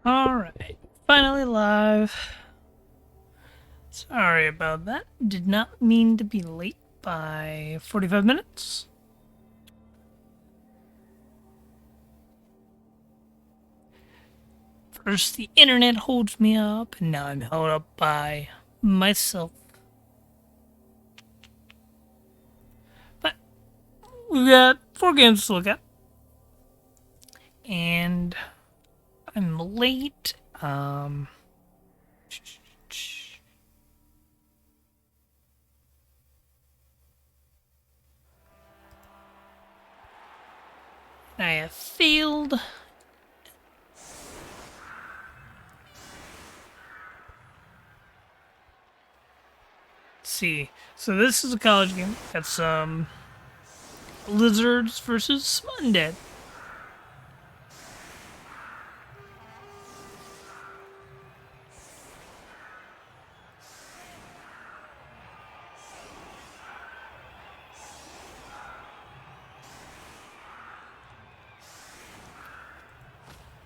Alright, finally live. Sorry about that. Did not mean to be late by 45 minutes. First, the internet holds me up, and now I'm held up by myself. But we've got 4 games to look at. And I'm late. I have failed. Let's see. So this is a college game. Got some Lizards versus Undead.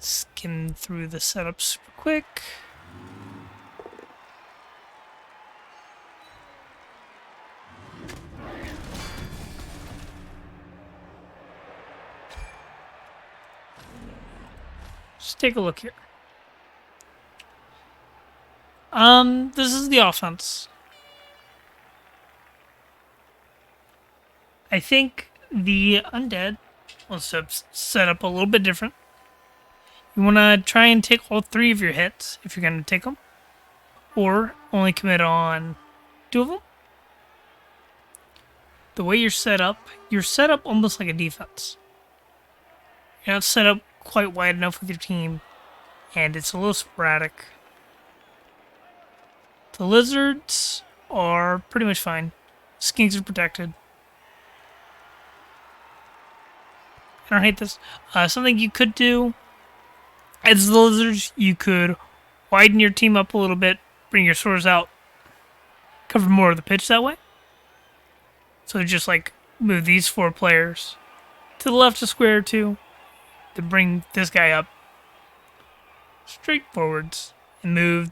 Skim through the setup super quick. Just take a look here. This is the offense. I think the Undead was set up a little bit different. You want to try and take all 3 of your hits if you're going to take them, or only commit on 2 of them. The way you're set up almost like a defense. You're not set up quite wide enough with your team, and it's a little sporadic. The Lizards are pretty much fine. Skinks are protected. I don't hate this. Something you could do as the Lizards, you could widen your team up a little bit, bring your swords out, cover more of the pitch that way. So just like move these 4 players to the left a square or 2, to bring this guy up straight forwards, and move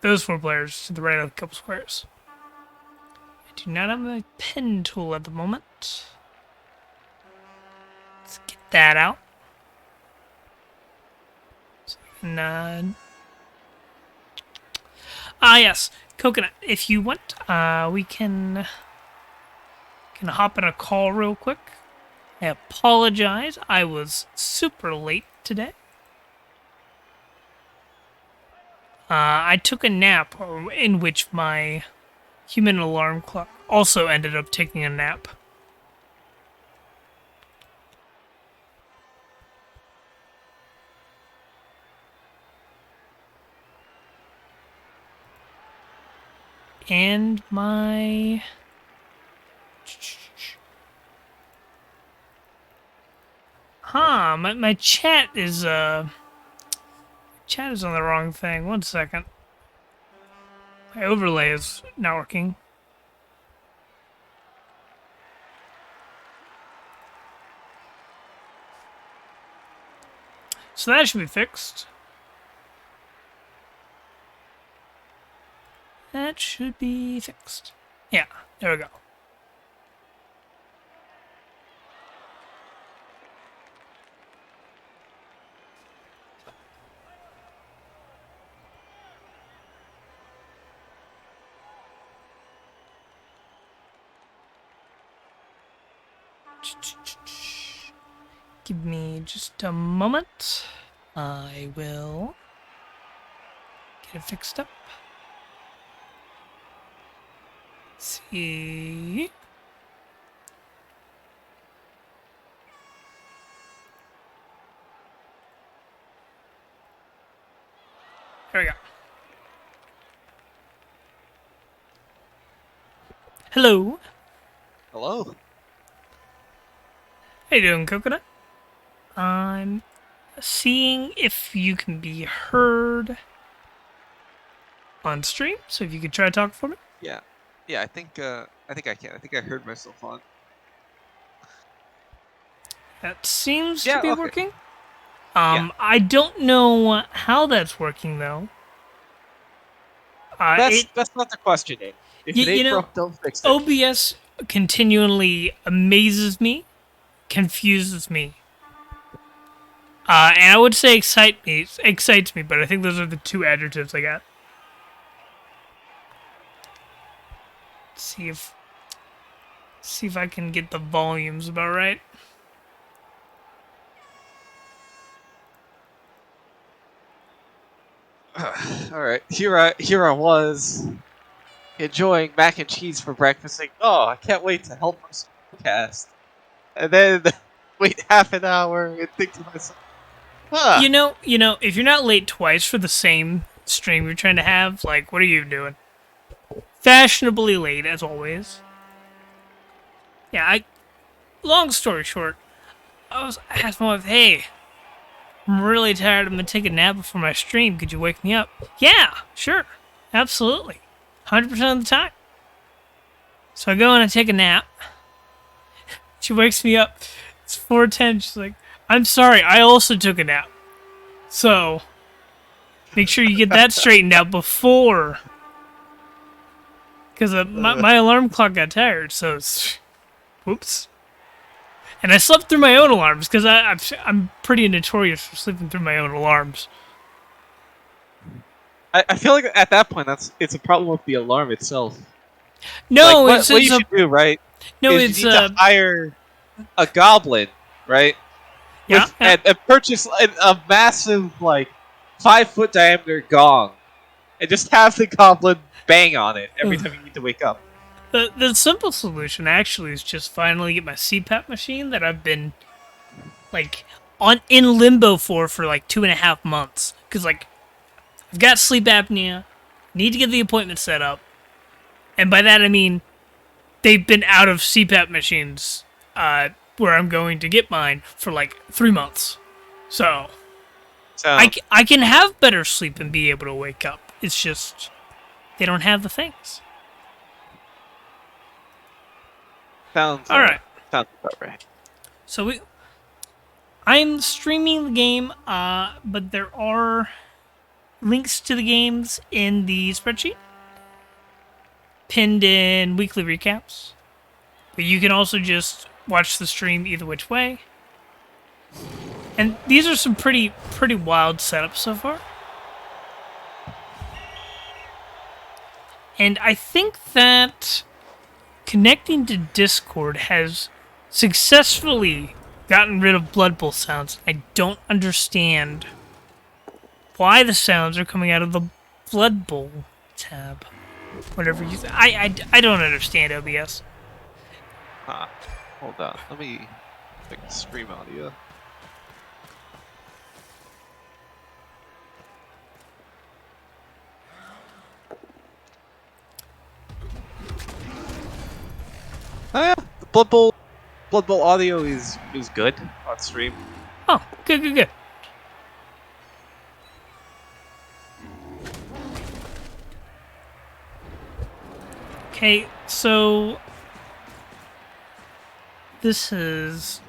those 4 players to the right of a couple squares. I do not have my pen tool at the moment. Let's get that out. So yes, Coconut. If you want, we can hop in a call real quick. I apologize. I was super late today. I took a nap in which my human alarm clock also ended up taking a nap. And my my chat is on the wrong thing. 1 second. My overlay is not working. So that should be fixed. That should be fixed. Yeah, there we go. Give me just a moment. I will get it fixed up. Let's see. There we go. Hello. Hello. How you doing, Coconut? I'm seeing if you can be heard on stream. So if you could try to talk for me. Yeah. Yeah, I think I can. I think I heard myself on. That seems to Yeah, be okay. working. Yeah. I don't know how that's working though. It That's not the question, Nate. If it you ain't know broke, don't fix it. OBS continually amazes me, confuses me, and I would say excites me, but I think those are the two adjectives I got. See if I can get the volumes about right. All right, here I was enjoying mac and cheese for breakfast. Like, oh, I can't wait to help my podcast. And then wait half an hour and think to myself, huh? If you're not late twice for the same stream you're trying to have, like, what are you doing? Fashionably late, as always. Yeah, long story short, I asked my wife, hey, I'm really tired. I'm gonna take a nap before my stream. Could you wake me up? Yeah, sure. Absolutely. 100% of the time. So I go and I take a nap. She wakes me up. It's 4:10. She's like, I'm sorry, I also took a nap. So, make sure you get that straightened out before. Because my alarm clock got tired, so it's... Whoops. And I slept through my own alarms, because I'm pretty notorious for sleeping through my own alarms. I feel like at that point it's a problem with the alarm itself. No, like, it's what you should do, right? No, is you need to hire a goblin, right? Yeah, And purchase a massive, like, 5-foot diameter gong, and just have the goblin bang on it every time you need to wake up. The simple solution actually is just finally get my CPAP machine that I've been like in limbo for like 2.5 months, because like I've got sleep apnea, need to get the appointment set up, and by that I mean they've been out of CPAP machines where I'm going to get mine for like 3 months. So I can have better sleep and be able to wake up. It's just they don't have the things. Sounds all right. Sounds about right. So I'm streaming the game, but there are links to the games in the spreadsheet, pinned in weekly recaps. But you can also just watch the stream either which way. And these are some pretty wild setups so far. And I think that connecting to Discord has successfully gotten rid of Blood Bowl sounds. I don't understand why the sounds are coming out of the Blood Bowl tab. Whatever you I don't understand OBS. Hold on. Let me make the stream audio. Oh yeah, the Blood Bowl audio is good on stream. Oh, good. Okay, so this is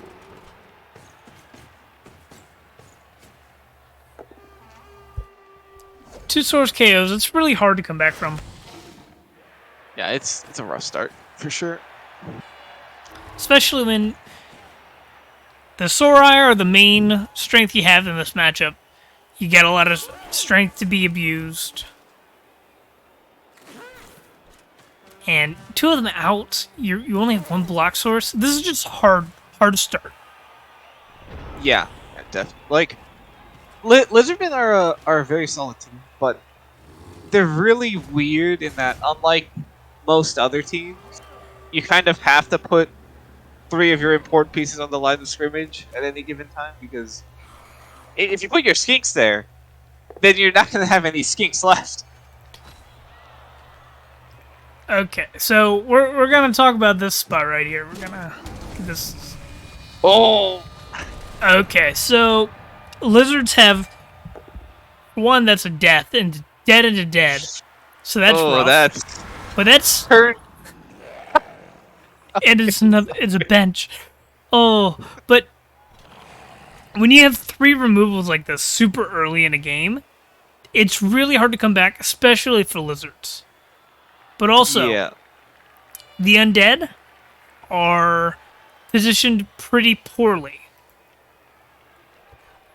two source KOs. It's really hard to come back from. Yeah, it's a rough start for sure. Especially when the Sorai are the main strength you have in this matchup. You get a lot of strength to be abused. And two of them out, you only have one block source. This is just hard to start. Yeah, definitely. Like, Lizardmen are a very solid team, but they're really weird in that, unlike most other teams, you kind of have to put 3 of your important pieces on the line of scrimmage at any given time, because if you put your skinks there, then you're not going to have any skinks left. Okay, so we're gonna talk about this spot right here. We're gonna get this. Oh. Okay, so lizards have one that's a death and dead into dead. So that's rough. But that's hurt. And it's a bench. Oh, but when you have 3 removals like this super early in a game, it's really hard to come back, especially for lizards. But also, Yeah. the undead are positioned pretty poorly.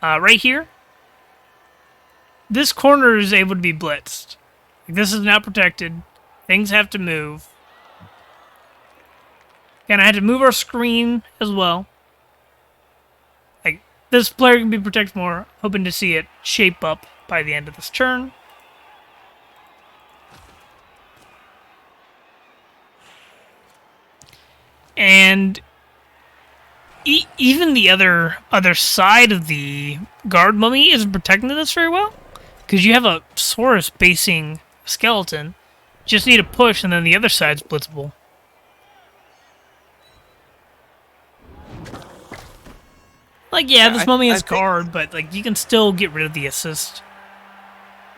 Right here, this corner is able to be blitzed. This is not protected. Things have to move. And I had to move our screen as well. Like, this player can be protected more, hoping to see it shape up by the end of this turn. And even the other side of the guard mummy isn't protecting this very well, because you have a Saurus basing skeleton. Just need a push, and then the other side's blitzable. Like, yeah, this mummy has guard, but like you can still get rid of the assist.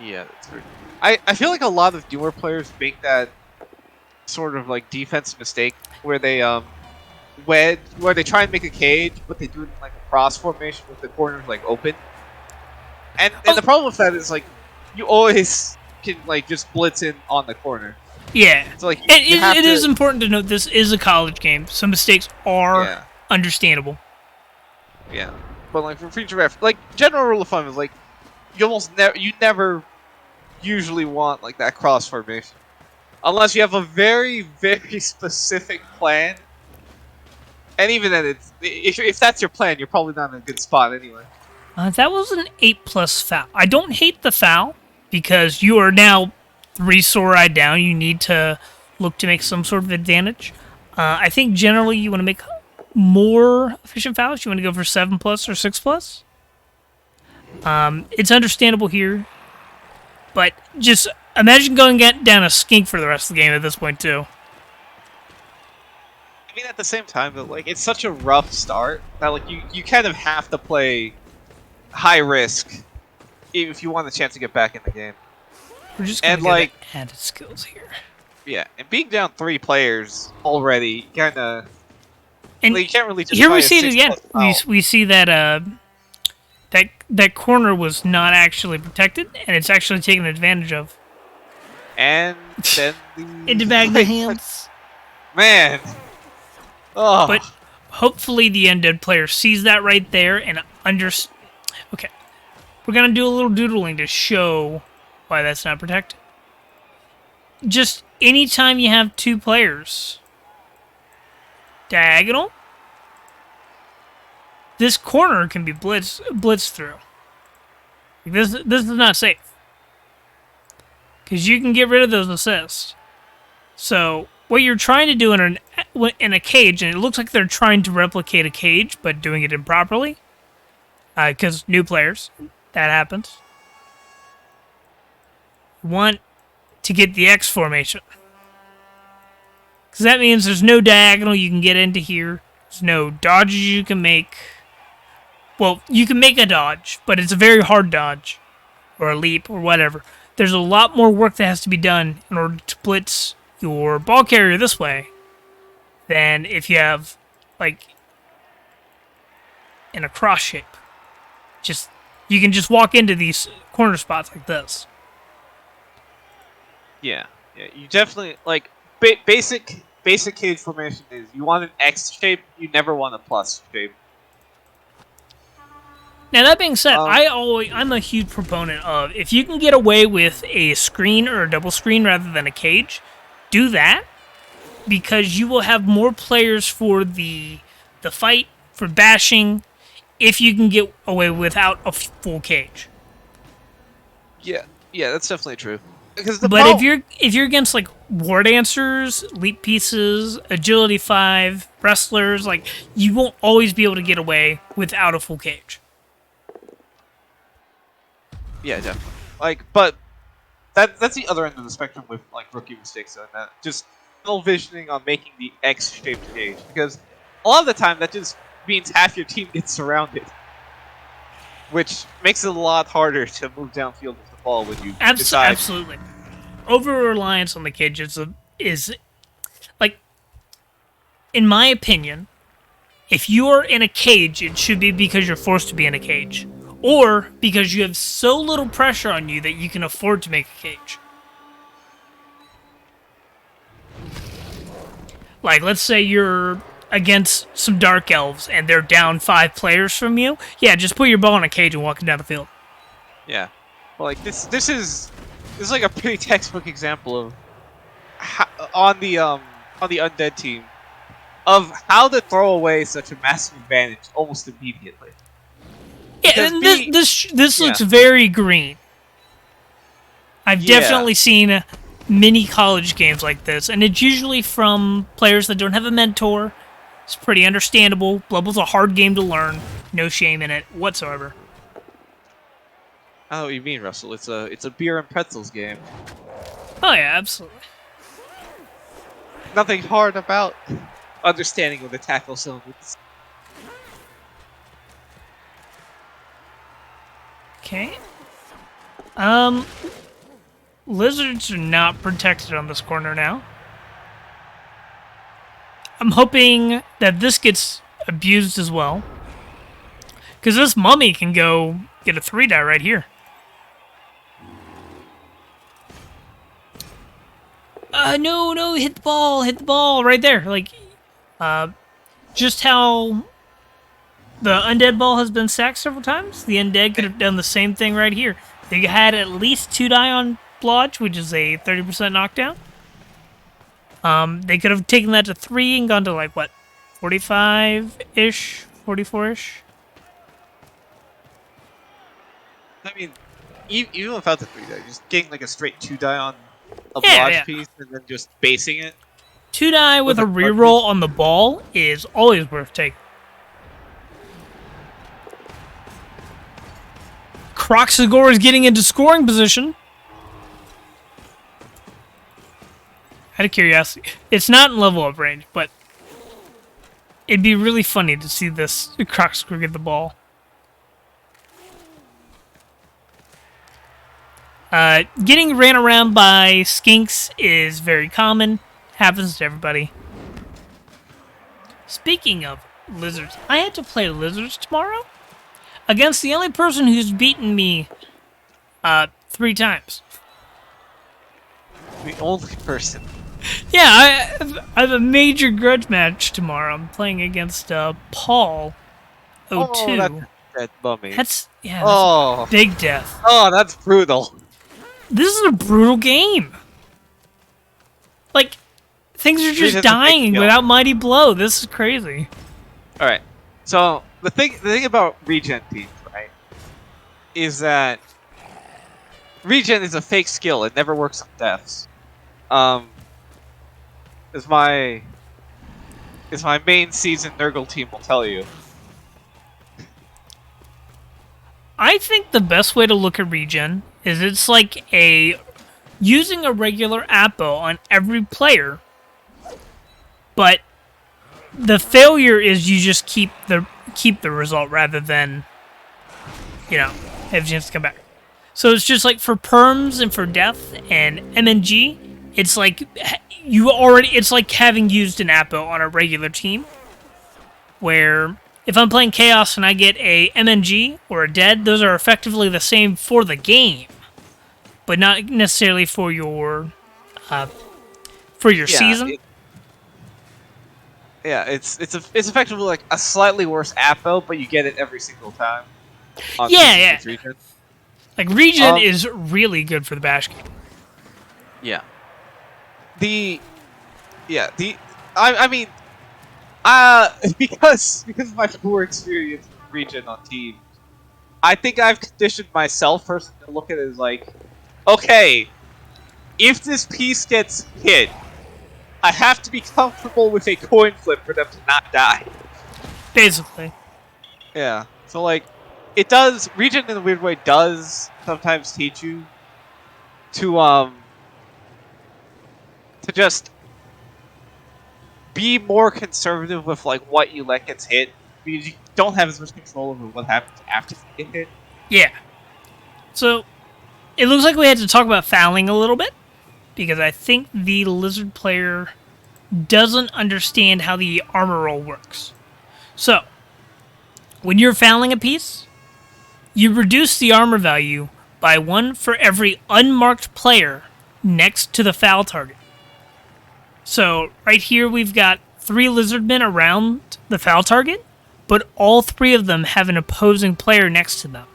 Yeah, that's true. I feel like a lot of newer players make that sort of like defensive mistake where they where they try and make a cage, but they do it in like a cross formation with the corners like open. And the problem with that is like you always can like just blitz in on the corner. Yeah, so like it is important to note this is a college game, so mistakes are understandable. Yeah, but like for future ref, like general rule of thumb is like you never usually want like that cross formation unless you have a very very specific plan. And even then, if that's your plan, you're probably not in a good spot anyway. That was an 8+ foul. I don't hate the foul because you are now 3 Saurai down. You need to look to make some sort of advantage. I think generally you want to make more efficient fouls. You want to go for 7+ or 6+. It's understandable here, but just imagine going down a skink for the rest of the game at this point too. I mean, at the same time, though, like it's such a rough start that like you kind of have to play high risk if you want a chance to get back in the game. We're just gonna get added skills here. Yeah, and being down 3 players already kind of. And like, you can't really just here we see it again. We see that that corner was not actually protected, and it's actually taken advantage of. And then into bag the hands. Man. Oh. But hopefully the undead player sees that right there and Okay, we're gonna do a little doodling to show why that's not protected. Just anytime you have 2 players diagonal, this corner can be blitzed through. This is not safe because you can get rid of those assists. So what you're trying to do in a cage, and it looks like they're trying to replicate a cage, but doing it improperly, because new players, that happens. You want to get the X formation, because that means there's no diagonal you can get into here. There's no dodges you can make. Well, you can make a dodge, but it's a very hard dodge, or a leap, or whatever. There's a lot more work that has to be done in order to blitz your ball carrier this way than if you have, like, in a cross shape. You can just walk into these corner spots like this. Yeah, you definitely, like, basic cage formation is you want an X shape, you never want a plus shape. Now, that being said, I'm a huge proponent of, if you can get away with a screen or a double screen rather than a cage, do that, because you will have more players for the fight, for bashing, if you can get away without a full cage. Yeah, that's definitely true. But if you're against like war dancers, leap pieces, agility 5, wrestlers, like you won't always be able to get away without a full cage. Yeah, definitely. Like, but that's the other end of the spectrum with like rookie mistakes, and that just tunnel visioning on making the X-shaped cage, because a lot of the time that just means half your team gets surrounded, which makes it a lot harder to move downfield with the ball when you decide. Absolutely. Over-reliance on the cage is like, in my opinion, If you're in a cage, it should be because you're forced to be in a cage. Or because you have so little pressure on you that you can afford to make a cage. Like, let's say you're against some Dark Elves and they're down 5 players from you. Yeah, just put your ball in a cage and walk down the field. Yeah. Well, like, this is like a pretty textbook example of how, on the undead team of how to throw away such a massive advantage almost immediately. Yeah, and this looks very green. I've definitely seen many college games like this, and it's usually from players that don't have a mentor. It's pretty understandable. Blood Bowl's a hard game to learn. No shame in it whatsoever. I know what you mean, Russell. It's a beer and pretzels game. Oh yeah, absolutely. Nothing hard about understanding when to tackle cylinders. Okay. Lizards are not protected on this corner now. I'm hoping that this gets abused as well. Because this mummy can go get a 3-die right here. No, hit the ball right there. Like, just how the undead ball has been sacked several times, the undead could have done the same thing right here. They had at least 2 die on Blodge, which is a 30% knockdown. They could have taken that to 3 and gone to, like, what, 45-ish, 44-ish? I mean, even without the 3 die, just getting like a straight 2 die on a Blodge piece and then just basing it. 2 die with a reroll on the ball is always worth taking. Croxagore is getting into scoring position. Out of curiosity, it's not in level up range, but it'd be really funny to see this Croxagore get the ball. Getting ran around by skinks is very common. Happens to everybody. Speaking of lizards, I had to play lizards tomorrow against the only person who's beaten me 3 times. The only person. Yeah, I have a major grudge match tomorrow. I'm playing against Paul 02. Oh, that's bummy. That's a big death. Oh, that's brutal. This is a brutal game. Like, things are just dying without Mighty Blow. This is crazy. All right. So the thing about regen teams, right, is that regen is a fake skill. It never works on deaths. As my main season Nurgle team will tell you. I think the best way to look at regen is it's like using a regular Appo on every player, but the failure is you just keep the result rather than, have a chance to come back. So it's just like for perms and for death and MNG, it's like it's like having used an Appo on a regular team, where if I'm playing Chaos and I get a MNG or a dead, those are effectively the same for the game, but not necessarily for your season. It's effectively like a slightly worse Appo, but you get it every single time. Yeah. Regen. Like regen is really good for the bash game. Yeah. Because of my poor experience with regen on teams, I think I've conditioned myself personally to look at it as like, okay, if this piece gets hit, I have to be comfortable with a coin flip for them to not die. Basically. Yeah. So like, it does, regen in a weird way does sometimes teach you to just be more conservative with like what you let gets hit, because you don't have as much control over what happens after you get hit. Yeah. So it looks like we had to talk about fouling a little bit, because I think the lizard player doesn't understand how the armor roll works. So, when you're fouling a piece, you reduce the armor value by 1 for every unmarked player next to the foul target. So, right here we've got 3 lizardmen around the foul target, but all 3 of them have an opposing player next to them.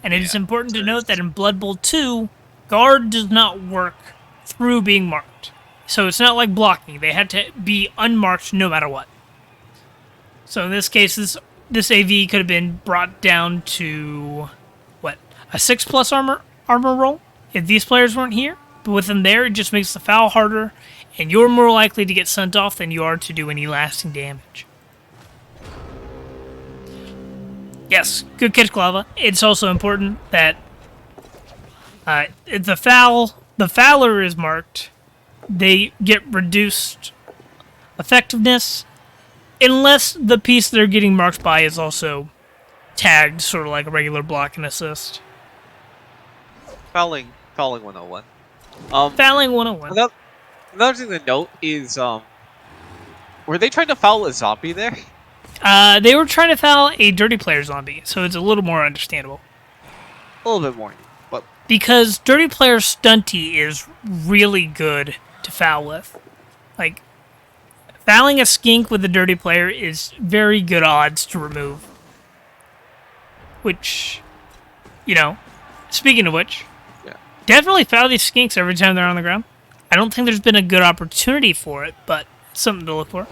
And it is important to note that in Blood Bowl 2, guard does not work through being marked. So it's not like blocking. They have to be unmarked no matter what. So in this case, this AV could have been brought down to, what, a 6+ armor roll if these players weren't here. But with them there, it just makes the foul harder, and you're more likely to get sent off than you are to do any lasting damage. Yes, good catch, Glava. It's also important that if the fouler is marked, they get reduced effectiveness unless the piece they're getting marked by is also tagged, sort of like a regular block and assist. Fouling 101. Fouling 101. Another thing to note is, were they trying to foul a zombie there? They were trying to foul a dirty player zombie, so it's a little more understandable. A little bit more, but because dirty player stunty is really good to foul with. Like, fouling a skink with a dirty player is very good odds to remove. Which, speaking of which, definitely foul these skinks every time they're on the ground. I don't think there's been a good opportunity for it, but it's something to look for.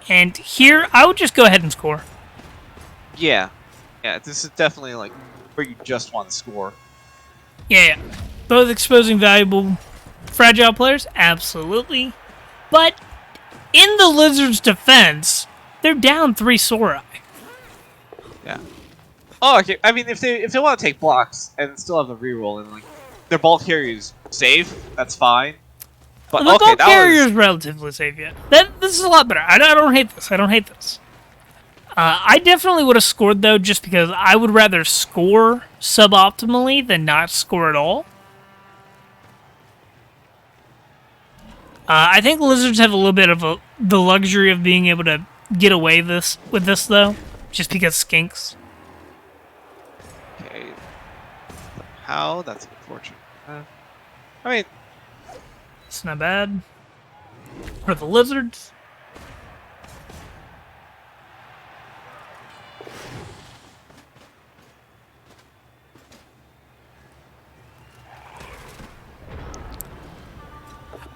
And here, I would just go ahead and score. Yeah, this is definitely like where you just want to score. Yeah. Both exposing valuable, fragile players, absolutely. But in the Lizards' defense, they're down 3 Sorai. Yeah. Oh, okay. I mean, if they want to take blocks and still have the reroll and like their ball carrier is safe, that's fine. But the ball carrier is relatively safe yet. This is a lot better. I don't hate this. I definitely would have scored, though, just because I would rather score suboptimally than not score at all. I think Lizards have a little bit of the luxury of being able to get away with this, though, just because skinks. Okay. How? That's unfortunate. I mean, it's not bad for the Lizards.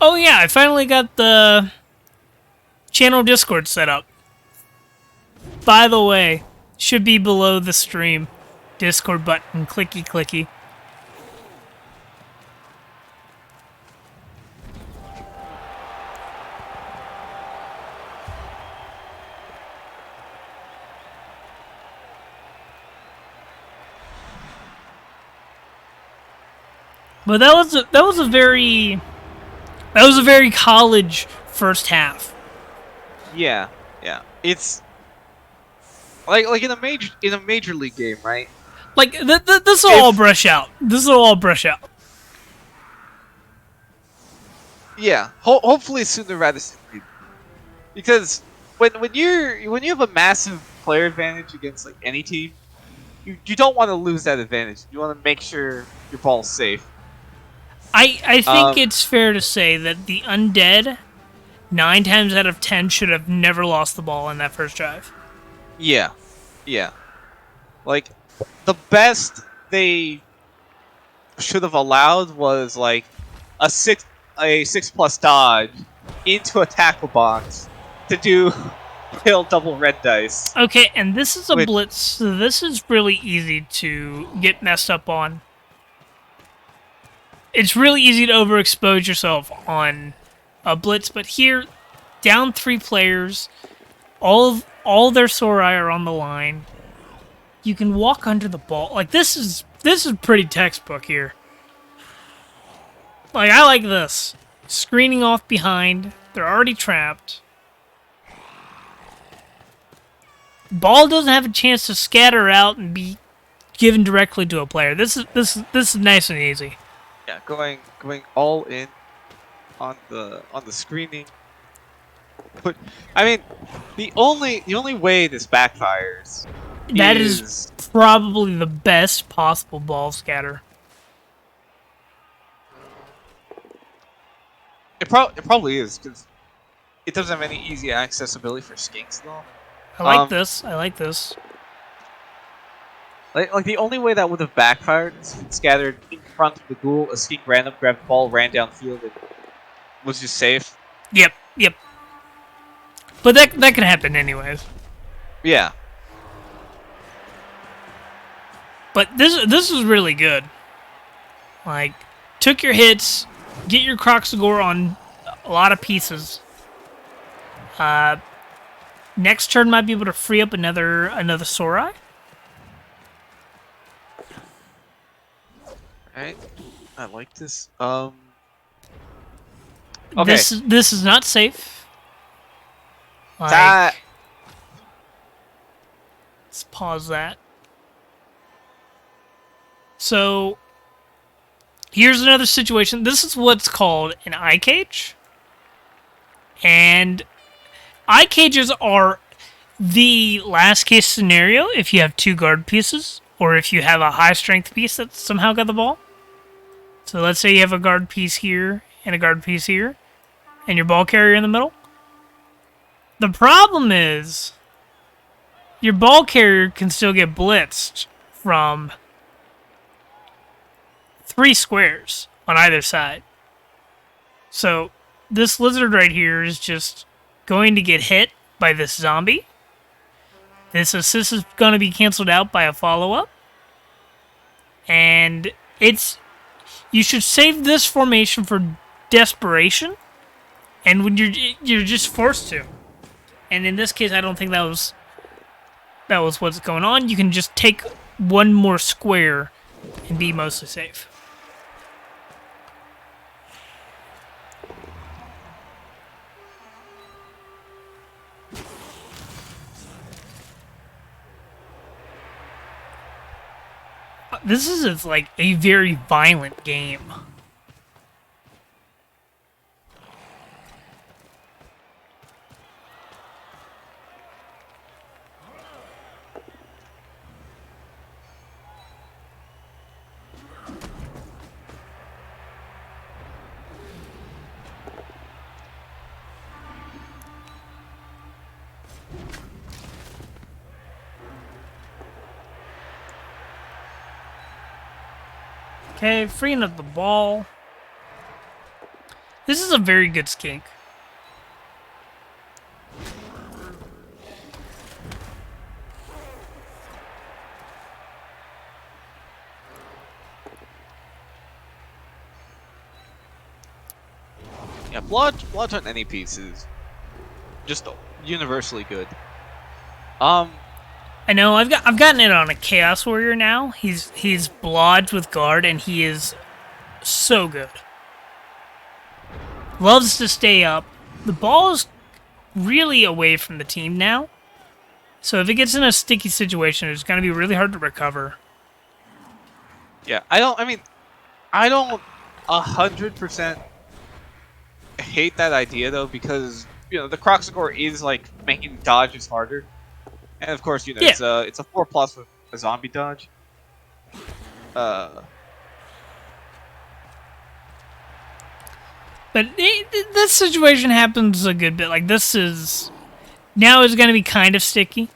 Oh yeah, I finally got the channel Discord set up. By the way, should be below the stream. Discord button, clicky clicky. But that was a very college first half. Yeah. It's like in a major league game, right? Like this will all brush out. Yeah. Hopefully sooner rather than because when you have a massive player advantage against like any team, you don't want to lose that advantage. You want to make sure your ball's safe. I think it's fair to say that the Undead, 9 times out of 10, should have never lost the ball in that first drive. Yeah. Like, the best they should have allowed was like a 6+ dodge into a tackle box to do kill double red dice. Okay, and this is a blitz, so this is really easy to get messed up on. It's really easy to overexpose yourself on a blitz, but here, down 3 players, all their Sorai are on the line. You can walk under the ball. Like, this is pretty textbook here. Like, I like this. Screening off behind. They're already trapped. Ball doesn't have a chance to scatter out and be given directly to a player. This is nice and easy. Yeah, going all in on the screening. But I mean, the only way this backfires That is is probably the best possible ball scatter. it probably is because it doesn't have any easy accessibility for skinks though. I like Um, this. I like this. like the only way that would have backfired is if it scattered in front of the ghoul, a skink ran up, grabbed the ball, ran downfield, and was just safe. Yep, yep. But that can happen anyways. Yeah, But this is really good. Like, took your hits, get your Croxagore on a lot of pieces. Next turn might be able to free up another Sorai. right. I like this. Okay. This is not safe. Like, That let's pause that. So, here's another situation. This is what's called an eye cage. And eye cages are the last case scenario if you have two guard pieces, or if you have a high strength piece that somehow got the ball. So let's say you have a guard piece here and a guard piece here, and your ball carrier in the middle. The problem is, your ball carrier can still get blitzed from 3 squares on either side. So this lizard right here is just going to get hit by this zombie. This assist is going to be canceled out by a follow-up. And you should save this formation for desperation, and when you're just forced to. And in this case, I don't think that was what's going on. You can just take one more square and be mostly safe. This is like a very violent game. Okay, freeing up the ball. This is a very good skink. yeah, blood on any piece is just universally good. I know I've gotten it on a Chaos Warrior now. He's blodged with guard and he is so good. Loves to stay up. The ball is really away from the team now. So if it gets in a sticky situation, it's going to be really hard to recover. Yeah, I don't 100% hate that idea though, because the Croxagore is like making dodges harder, and of course Yeah. it's a 4+ with a zombie dodge. But this situation happens a good bit. Like, this is... Now it's going to be kind of sticky.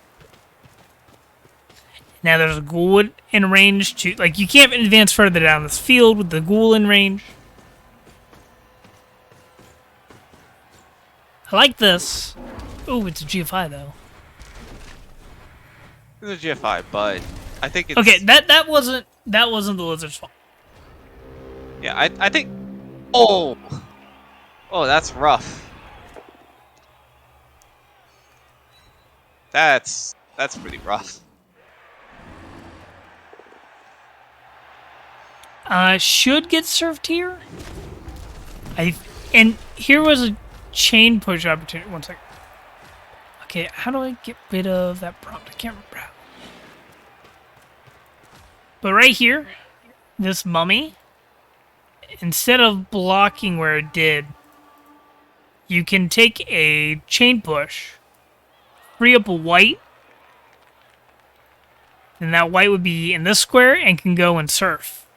Now there's a ghoul in range to... Like, you can't advance further down this field with the ghoul in range. I like this. Oh, it's a GFI, though. It's a GFI, but I think it's Okay, that wasn't the lizard's fault. yeah. I think oh that's rough. That's pretty rough. Should get served here. And here was a chain push opportunity. One second. Okay, how do I get rid of that prompt? I can't remember how. But right here, this mummy, instead of blocking where it did, you can take a chain push, free up a white, and that white would be in this square and can go and surf.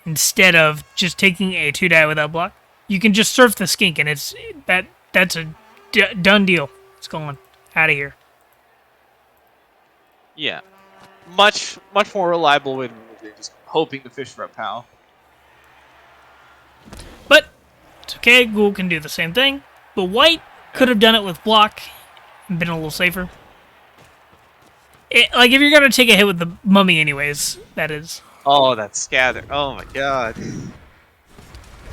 Instead of just taking a 2-die without block, you can just surf the skink, and that's a done deal. It's going out of here. Yeah. Much more reliable than just hoping to fish for a POW. But it's okay, Ghoul can do the same thing. But white could have done it with block and been a little safer. Like, if you're going to take a hit with the mummy anyways, that is. Oh, that scatter. Oh my god.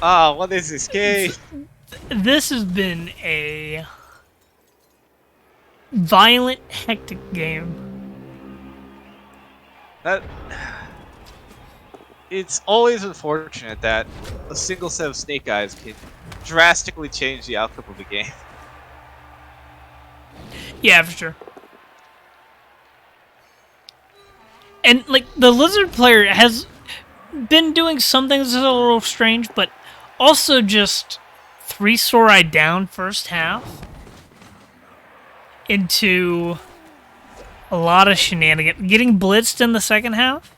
Ah, what is this game? This has been a violent, hectic game. It's always unfortunate that a single set of snake eyes can drastically change the outcome of the game. Yeah, for sure. And, like, the lizard player has been doing some things that are a little strange, but also just 3 Sorai down first half into a lot of shenanigans. Getting blitzed in the second half.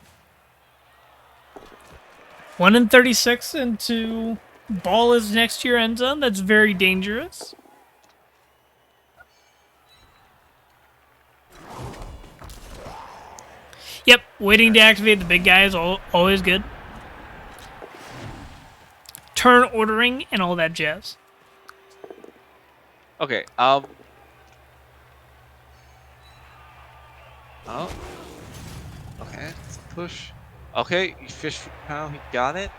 1 in 36 into ball is next to your end zone. That's very dangerous. Yep, waiting to activate the big guy is always good. Turn ordering and all that jazz. Okay, Oh. Okay, let's push. Okay, you fish for POW, he got it.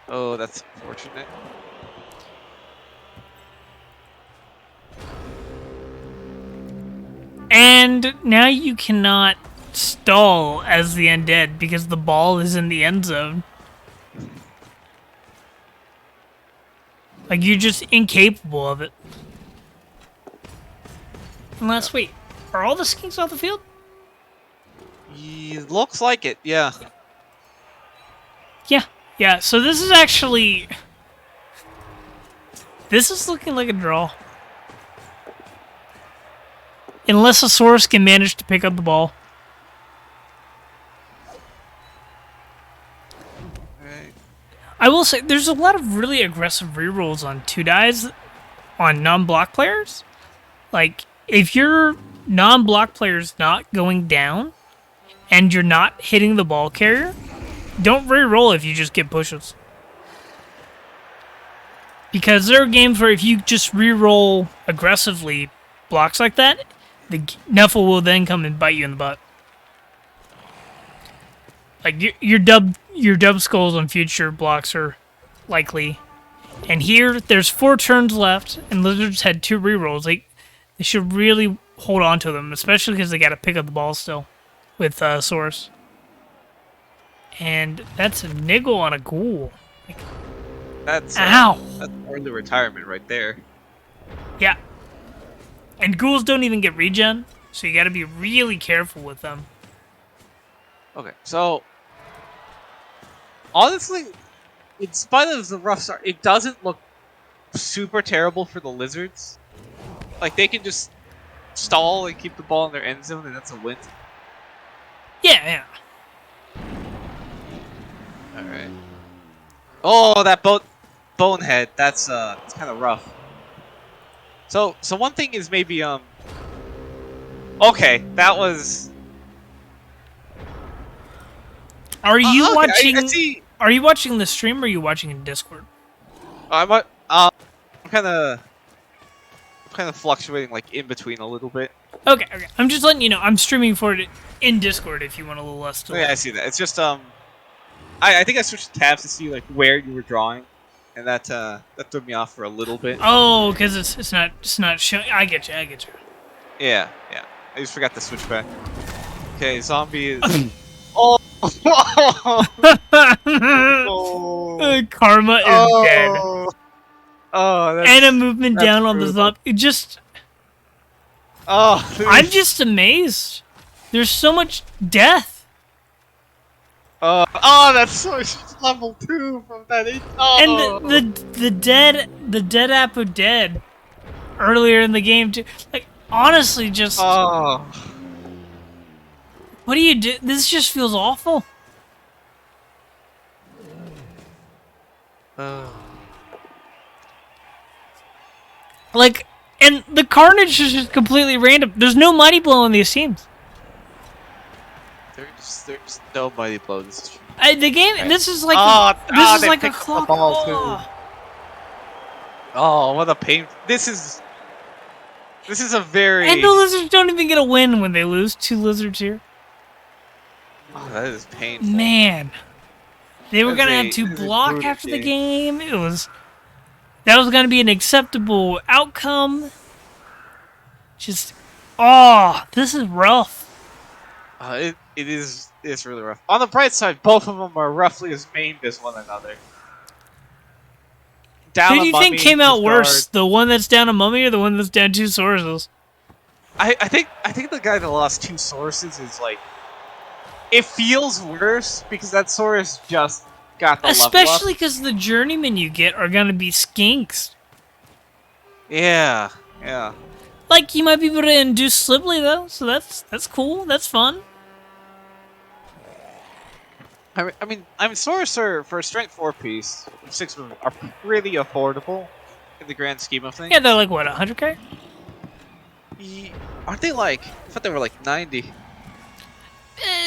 Oh, that's unfortunate. And now you cannot stall as the undead because the ball is in the end zone. Like, you're just incapable of it. Unless, wait, are all the skinks off the field? Looks like it, yeah. Yeah, so this is actually... This is looking like a draw. Unless a source can manage to pick up the ball. Right. I will say, there's a lot of really aggressive rerolls on 2-dies on non-block players. Like, if your non-block player's not going down, and you're not hitting the ball carrier, don't reroll if you just get pushes. Because there are games where if you just reroll aggressively blocks like that, the Nuffle will then come and bite you in the butt. Like, your dub skulls on future blocks are likely. And here, there's 4 turns left, and Lizards had 2 rerolls. They should really hold on to them, especially because they got to pick up the ball still with Source. And that's a niggle on a ghoul. Like, That's ow! That's early retirement right there. Yeah. And ghouls don't even get regen, so you got to be really careful with them. Okay, so honestly, in spite of the rough start, it doesn't look super terrible for the Lizards. Like, they can just stall and keep the ball in their end zone, and that's a win. Yeah. All right. Oh, that bonehead. That's it's kind of rough. So one thing is maybe Okay, that was. Are you okay, watching? I see. Are you watching the stream or are you watching in Discord? I'm kind of fluctuating like in between a little bit. Okay. I'm just letting you know. I'm streaming for it in Discord if you want a little less delay. Yeah, I see that. It's just I think I switched tabs to see like where you were drawing, and that threw me off for a little bit. Oh, because it's not showing. I get you. Yeah. I just forgot to switch back. Okay, zombie is. Oh. Karma is dead. Oh, that's, And a movement down on the brutal. zombie. It just. Oh, I'm just amazed. There's so much death. Oh, that's so level 2 from that. And Oh. the dead Apu dead earlier in the game too. Like honestly, just Oh. what do you do? This just feels awful. Like, and the carnage is just completely random. There's no mighty blow on these teams. There's no mighty blow. This is true. The game. Right. This is like this is they like a picked up clock. the ball Oh. too. Oh, what a pain! This is a very. And the lizards don't even get a win when they lose. 2 lizards here. Oh, that is painful. Man, they were That is gonna have to that is a block brutal after the game. That was gonna be an acceptable outcome. Just, this is rough. It's really rough. On the bright side, both of them are roughly as maimed as one another. Down Who do you think came out Discard. worse? The one that's down a mummy or the one that's down 2 sources? I think the guy that lost 2 sources is like. It feels worse because that source just got the level up. Especially because the journeymen you get are gonna be skinks. Yeah. Like, you might be able to induce Slibbly though, so that's cool. That's fun. I mean, Source are for a strength 4 piece, 6 of them are pretty affordable in the grand scheme of things. Yeah, they're like what, 100k? Aren't they like? I thought they were like 90.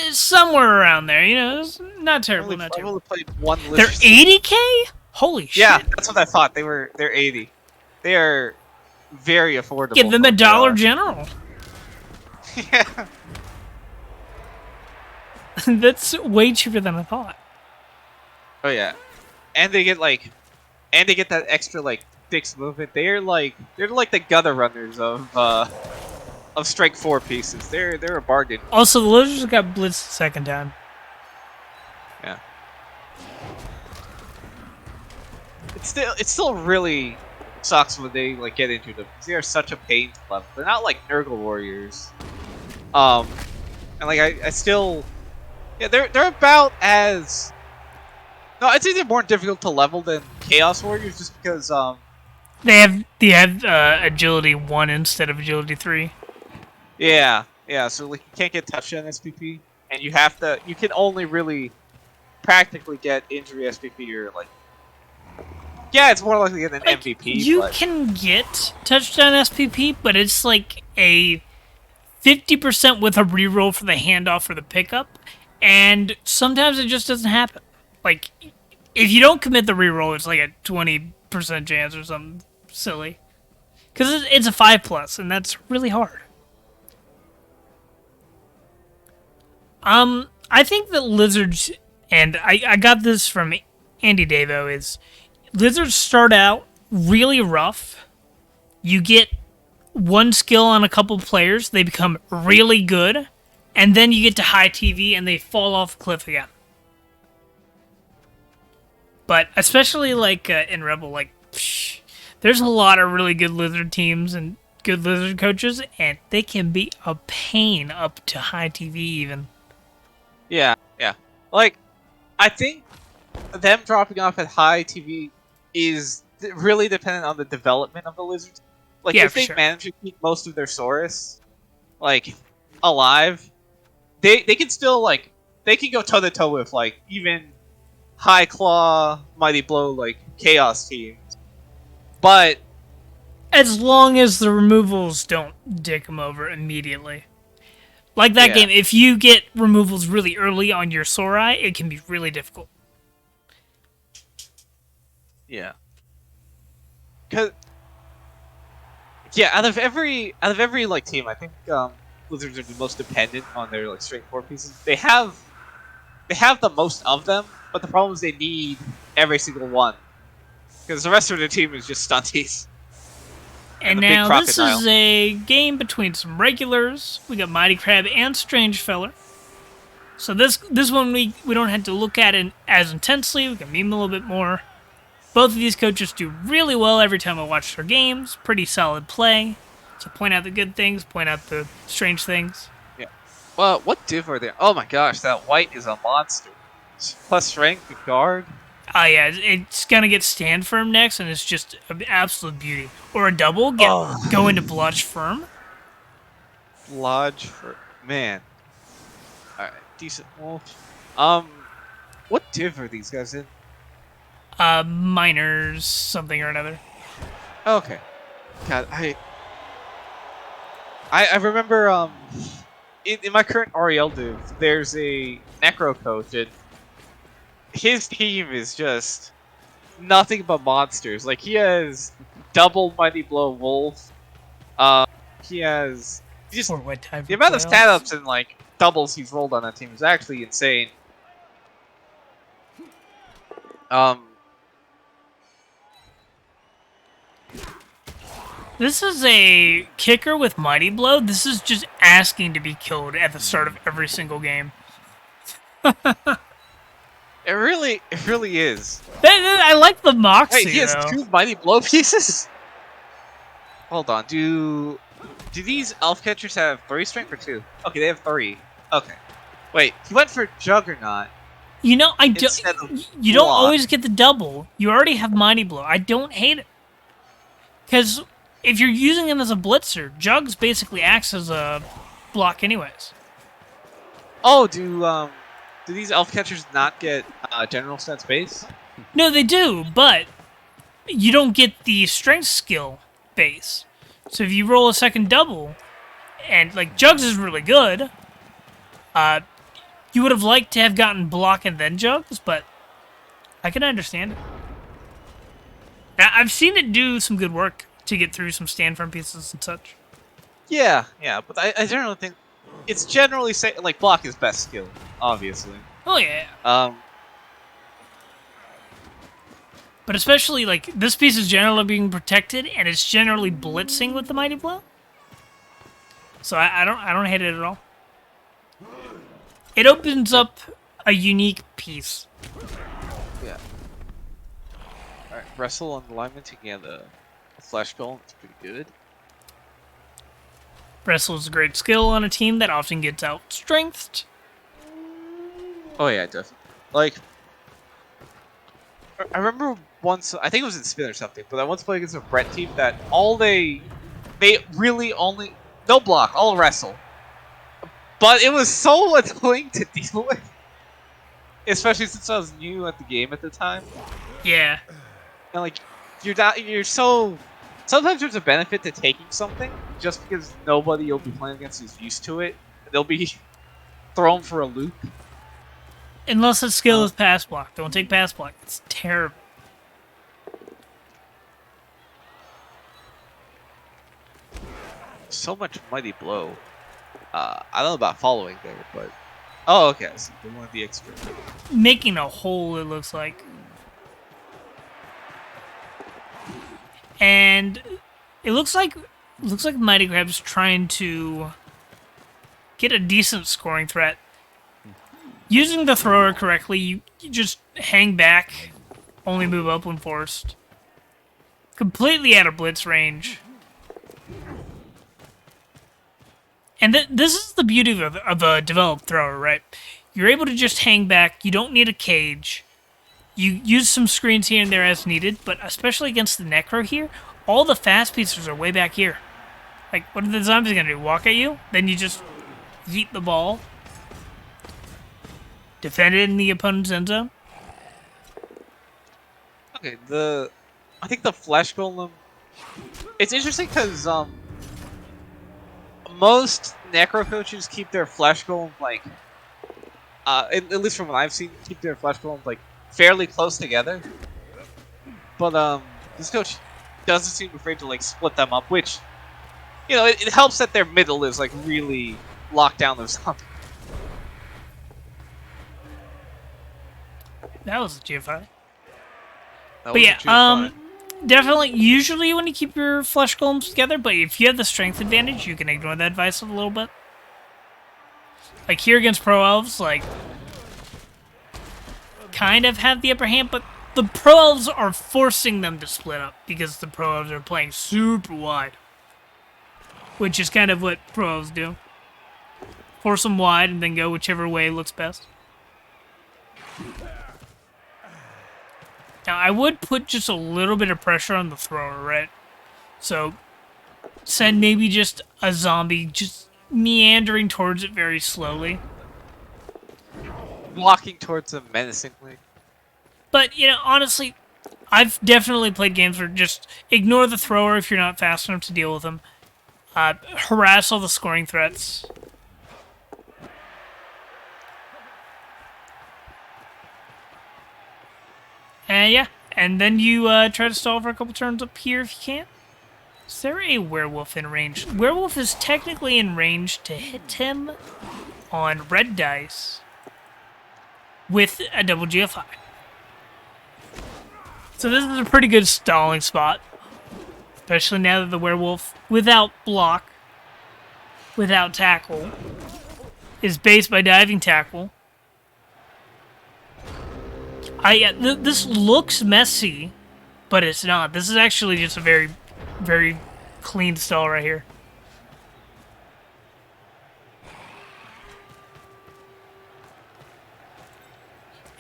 Somewhere around there, you know. It's not terrible, not I've terrible. only played one. They're 80k? Holy shit! Yeah, that's what I thought. They're 80. They are very affordable. Give them a Dollar General. Yeah. That's way cheaper than I thought. Oh yeah, and they get that extra like fixed movement. They're like the gutter runners of strike 4 pieces. They're a bargain. Also, the lizards got blitzed the second time. Yeah. It still really sucks when they like get into them because they are such a pain to level. They're not like Nurgle warriors. And like I still. Yeah, they're about as. No, I'd say they're more difficult to level than Chaos Warriors, just because They have agility 1 instead of agility 3. Yeah. So like you can't get touchdown SPP, and you can only really practically get injury SPP or like. Yeah, it's more likely to get an Like, MVP. You can get touchdown SPP, but it's like a 50% with a reroll for the handoff or the pickup. And sometimes it just doesn't happen. Like, if you don't commit the reroll, it's like a 20% chance or something silly. Because it's a 5+, and that's really hard. I think that lizards, and I got this from Andy Davo, is lizards start out really rough. You get one skill on a couple players, they become really good. And then you get to high TV and they fall off a cliff again. But especially like in Rebbl, like there's a lot of really good lizard teams and good lizard coaches, and they can be a pain up to high TV even. Yeah. Like, I think them dropping off at high TV is really dependent on the development of the lizards. Like, if they manage to keep most of their Saurus, like, alive. They can still, like, they can go toe-to-toe with, like, even High Claw, Mighty Blow, like, Chaos teams. But... as long as the removals don't dick them over immediately. Like that game, if you get removals really early on your Sorai, it can be really difficult. Yeah. Cause... yeah, out of every like team, I think Blizzards are the most dependent on their like straight 4 pieces. They have the most of them, but the problem is they need every single one because the rest of the team is just stunties. And now this is a game between some regulars. We got Mighty Crab and Strange Feller. So this one we don't have to look at it as intensely. We can meme a little bit more. Both of these coaches do really well every time I watch their games. Pretty solid play. So point out the good things, point out the strange things. Yeah. Well, what div are they? Oh my gosh, that white is a monster. plus strength and guard. Oh yeah, it's gonna get stand firm next, and it's just an absolute beauty. Or a double, Oh, go into bludge firm. Lodge for man. All right, decent wolf. What div are these guys in? Minors, something or another. Okay. God, I remember in my current REL div, there's a necro coach, and his team is just nothing but monsters. Like he has double mighty blow wolf. Um, he has just Or what type the of amount of playoffs. stand-ups and like doubles he's rolled on that team is actually insane. Um, This is a kicker with mighty blow. This is just asking to be killed at the start of every single game. it really is. I like the Wait, moxie he has though. 2 mighty blow pieces. Hold on, do these elf catchers have 3 strength or 2? Okay, they have 3. Okay. Wait, he went for Juggernaut You know, instead of you don't Block. always get the double. You already have mighty blow. I don't hate it because if you're using him as a blitzer, Jugs basically acts as a block anyways. Oh, do these elf catchers not get general stats base? No, they do, but you don't get the strength skill base. So if you roll a second double, and like Jugs is really good, you would have liked to have gotten block and then Jugs, but I can understand it. Now, I've seen it do some good work to get through some stand firm pieces and such. Yeah, but I generally think it's generally like block is best skill, obviously. Oh yeah, Um, but especially like this piece is generally being protected, and it's generally blitzing with the mighty blow. So I don't hate it at all. It opens up a unique piece. yeah. All right, wrestle and alignment together. Flash goal, it's pretty good. Wrestle is a great skill on a team that often gets out-strengthed. Oh yeah, definitely. Like, I remember once, I think it was in Spin or something, but I once played against a Brett team that they really only, no block, all wrestle. But it was so annoying to deal with. Especially since I was new at the game at the time. Yeah. And like, you're so, sometimes there's a benefit to taking something, just because nobody you'll be playing against is used to it. They'll be thrown for a loop. Unless the skill is pass block. Don't take pass block. It's terrible. So much mighty blow. I don't know about following there, but oh, okay. So they wanted the extra. Making a hole, it looks like. And it looks like Mighty Grab's trying to get a decent scoring threat. Using the thrower correctly, you just hang back, only move up when forced. Completely out of blitz range. And this is the beauty of a developed thrower, right? You're able to just hang back. You don't need a cage. You use some screens here and there as needed, but especially against the Necro here, all the fast pieces are way back here. Like, what are the zombies going to do? Walk at you? Then you just yeet the ball. Defend it in the opponent's end zone. Okay, I think the flesh golem. It's interesting because most necro coaches keep their flesh golem like, at least from what I've seen, keep their flesh golem like fairly close together. But this coach doesn't seem afraid to like split them up, which, you know, it helps that their middle is like really locked down or something. That was a GFI. That But was a yeah, GFI. definitely, usually when you keep your flesh golems together, but if you have the strength advantage, you can ignore that advice a little bit. Like here against Pro Elves, like, kind of have the upper hand, but the Pro Elves are forcing them to split up because the Pro Elves are playing super wide. Which is kind of what Pro Elves do. Force them wide and then go whichever way looks best. Now, I would put just a little bit of pressure on the thrower, right? So, send maybe just a zombie just meandering towards it very slowly. Walking towards him menacingly. But, you know, honestly, I've definitely played games where just ignore the thrower if you're not fast enough to deal with him. Harass all the scoring threats. And yeah, and then you try to stall for a couple turns up here if you can. Is there a werewolf in range? Werewolf is technically in range to hit him on red dice with a double GFI. So this is a pretty good stalling spot. Especially now that the werewolf, without block, without tackle, is based by diving tackle. This looks messy, but it's not. This is actually just a very, very clean stall right here.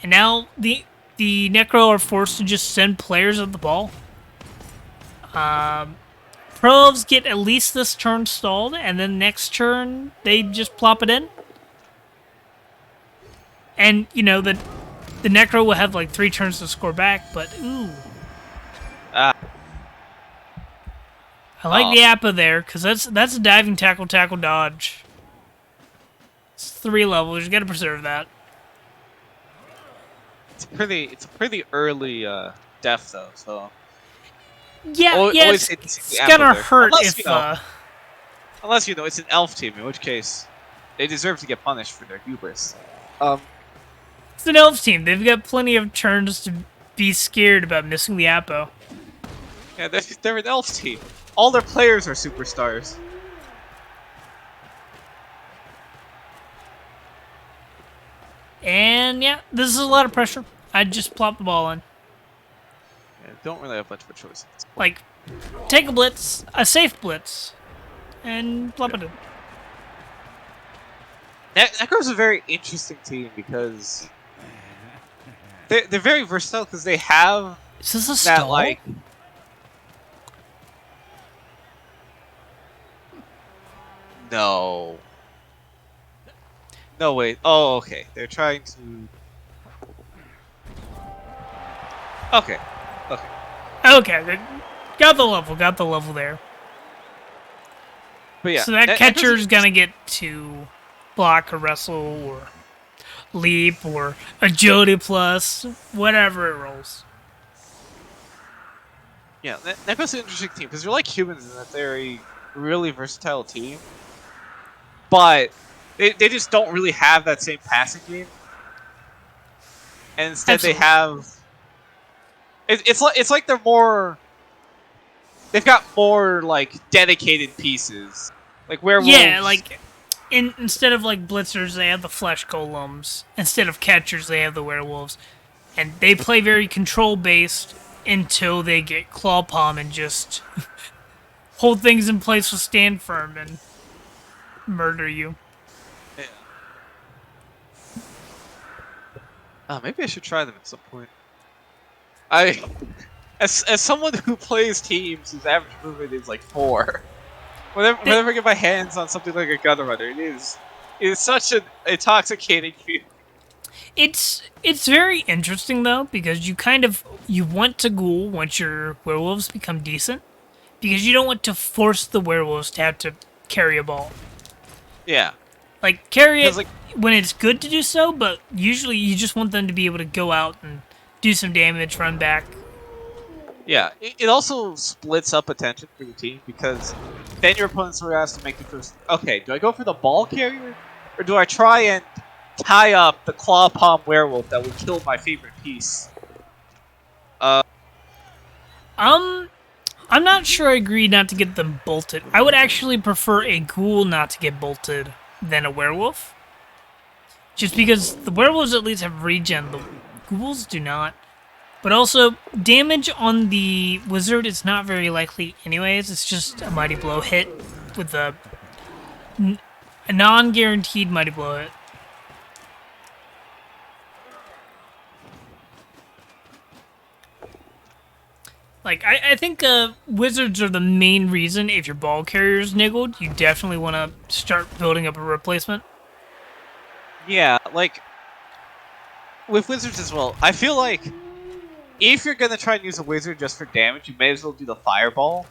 And now the Necro are forced to just send players at the ball. Pros get at least this turn stalled, and then next turn they just plop it in. And, you know, the Necro will have like 3 turns to score back, but ooh. I like the Appa there, because that's a diving tackle dodge. It's 3 levels, you gotta preserve that. It's a pretty early death though, so yeah, it's gonna hurt unless, if unless you know it's an elf team, in which case they deserve to get punished for their hubris. It's an elf team. They've got plenty of turns to be scared about missing the Appo. Yeah, they're an elf team. All their players are superstars. And yeah, this is a lot of pressure. I'd just plop the ball in. Yeah, don't really have much of a choice. Like, take a blitz, a safe blitz, and plop it in. Necro's a very interesting team because they're very versatile because they have Is this a that stall? like. No. No, wait. Oh, okay. They're trying to... Okay. Okay. Okay, got the level there. But yeah. So that catcher's gonna get to block or wrestle or leap or agility plus, whatever it rolls. Yeah, Necro's an interesting team because they're like humans in that they're a really versatile team. But they just don't really have that same passing game. And instead Absolutely. they have... It's like they're more... They've got more, like, dedicated pieces. Like werewolves... Yeah, like, instead of, like, blitzers, they have the flesh golems. Instead of catchers, they have the werewolves. And they play very control-based until they get claw palm and just hold things in place with stand firm and murder you. Yeah. Oh, maybe I should try them at some point. As someone who plays teams whose average movement is like 4, whenever I get my hands on something like a gun runner, it is such an intoxicating feeling. It's very interesting though, because you want to ghoul once your werewolves become decent, because you don't want to force the werewolves to have to carry a ball. Yeah. Like, carry it Like, when it's good to do so, but usually you just want them to be able to go out and do some damage, run back. yeah, it also splits up attention for the team because then your opponent sort of has to make the choice. Okay, do I go for the ball carrier, or do I try and tie up the claw palm werewolf that would kill my favorite piece? I'm not sure I agree not to get them bolted. I would actually prefer a ghoul not to get bolted than a werewolf. Just because the werewolves at least have regen, the ghouls do not. But also, damage on the wizard is not very likely anyways. It's just a mighty blow hit with a non-guaranteed mighty blow hit. Like, I think wizards are the main reason if your ball carrier is niggled, you definitely want to start building up a replacement. Yeah, like with wizards as well. I feel like if you're gonna try and use a wizard just for damage, you may as well do the fireball.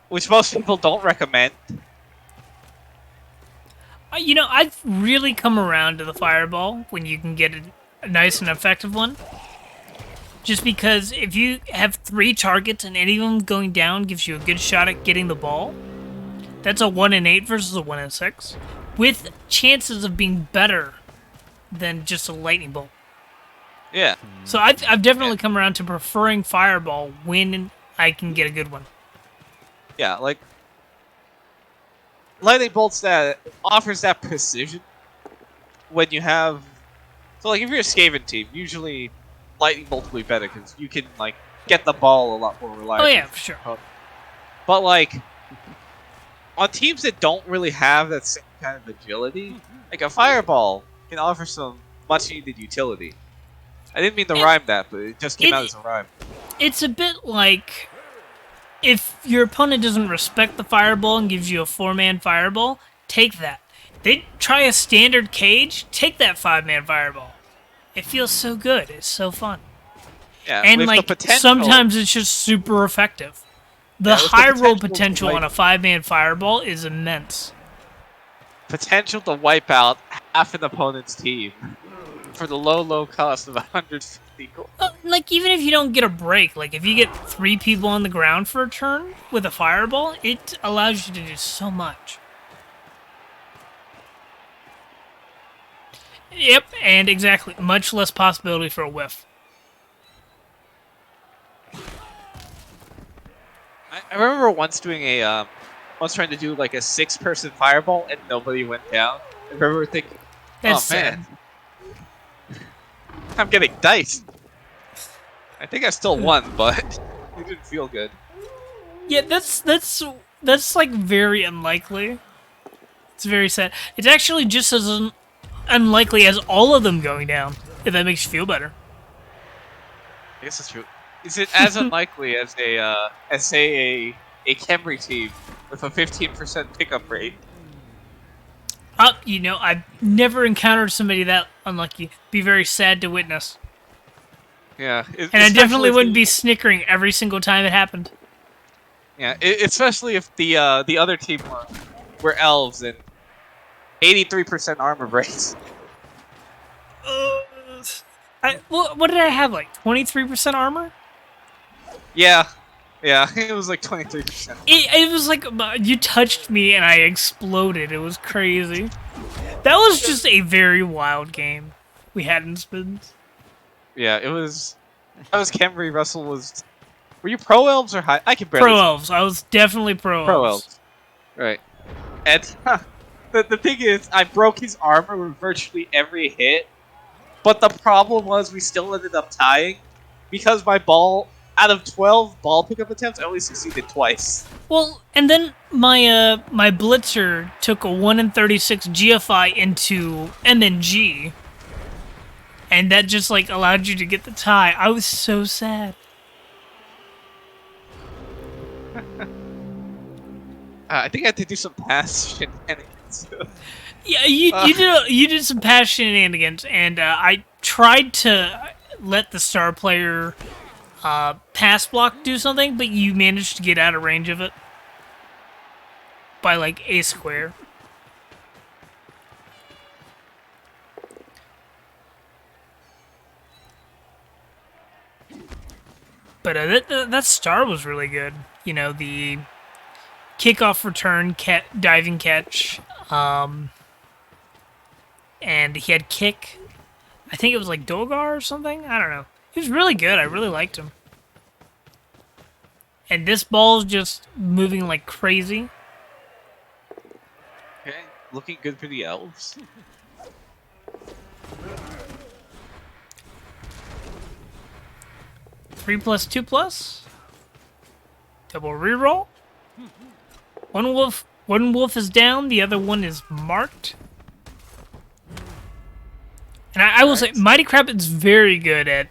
Which most people don't recommend. You know, I've really come around to the fireball when you can get a nice and effective one. Just because if you have 3 targets and any of them going down gives you a good shot at getting the ball, that's a 1 in 8 versus a 1 in 6, with chances of being better than just a lightning bolt. Yeah. So I've definitely come around to preferring fireball when I can get a good one. Yeah, like lightning bolts that offers that precision when you have. So like if you're a Skaven team, usually lightning bolt will be better because you can like get the ball a lot more reliably. Oh yeah, for sure. But like on teams that don't really have that same kind of agility, like a fireball can offer some much needed utility. I didn't mean to rhyme that, but it just came out as a rhyme. It's a bit like if your opponent doesn't respect the fireball and gives you a 4-man fireball, take that. They try a standard cage, take that 5-man fireball. It feels so good. It's so fun. Yeah, and with like the potential, sometimes it's just super effective. The high roll potential on a 5-man fireball is immense. Potential to wipe out half an opponent's team for the low cost of 150 gold. Like, even if you don't get a break, like, if you get 3 people on the ground for a turn with a fireball, it allows you to do so much. Yep, and exactly. Much less possibility for a whiff. I remember once doing once trying to do like a 6-person fireball and nobody went down. I remember thinking, That's oh man, I'm getting diced. I think I still won, but it didn't feel good. Yeah, that's like very unlikely. It's very sad. It's actually just as unlikely as all of them going down, if that makes you feel better. I guess that's true. Is it as unlikely as say a Khemri team with a 15% pickup rate? You know, I've never encountered somebody that unlucky. Be very sad to witness. Yeah, and I definitely wouldn't be snickering every single time it happened. Yeah, especially if the other team were elves and 83% armor breaks. What did I have? Like 23% armor? Yeah, it was like 23%. It was like you touched me and I exploded. It was crazy. That was just a very wild game we had in spins. Yeah, it was. That was Khemri. Russell was. Were you pro elves or high? I can barely. Pro elves. I was definitely pro elves. Right. And the thing is, I broke his armor with virtually every hit. But the problem was we still ended up tying because my ball, out of 12 ball pickup attempts, I only succeeded twice. Well, and then my my blitzer took a 1 in 36 GFI into MNG. And that just, like, allowed you to get the tie. I was so sad. I think I had to do some pass shenanigans. Yeah, you did some pass shenanigans, and I tried to let the star player pass block do something, but you managed to get out of range of it by, like, a square. But that star was really good. You know, the kickoff return, diving catch, and he had kick. I think it was like Dogar or something. I don't know. He was really good. I really liked him. And this ball's just moving like crazy. Okay, looking good for the elves. Three plus, 2 plus. Double reroll. One wolf is down. The other one is marked. And I will say, Mighty Crab is very good at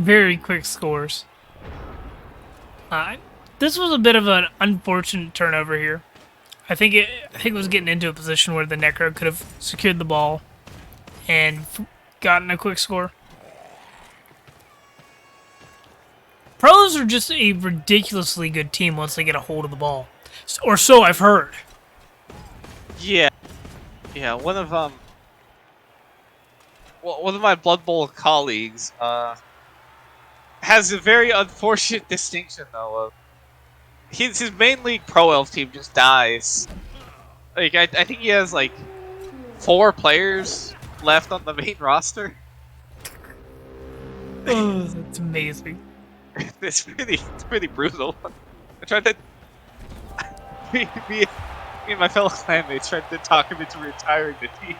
very quick scores. Uh, this was a bit of an unfortunate turnover here. I think it was getting into a position where the Necro could have secured the ball and gotten a quick score. Pros are just a ridiculously good team once they get a hold of the ball, or so I've heard. Yeah, one of my Blood Bowl colleagues has a very unfortunate distinction though. Of his main league pro elf team just dies. Like I think he has like 4 players left on the main roster. Oh, that's amazing. It's pretty brutal. I tried to me and my fellow clanmates tried to talk him into retiring the team.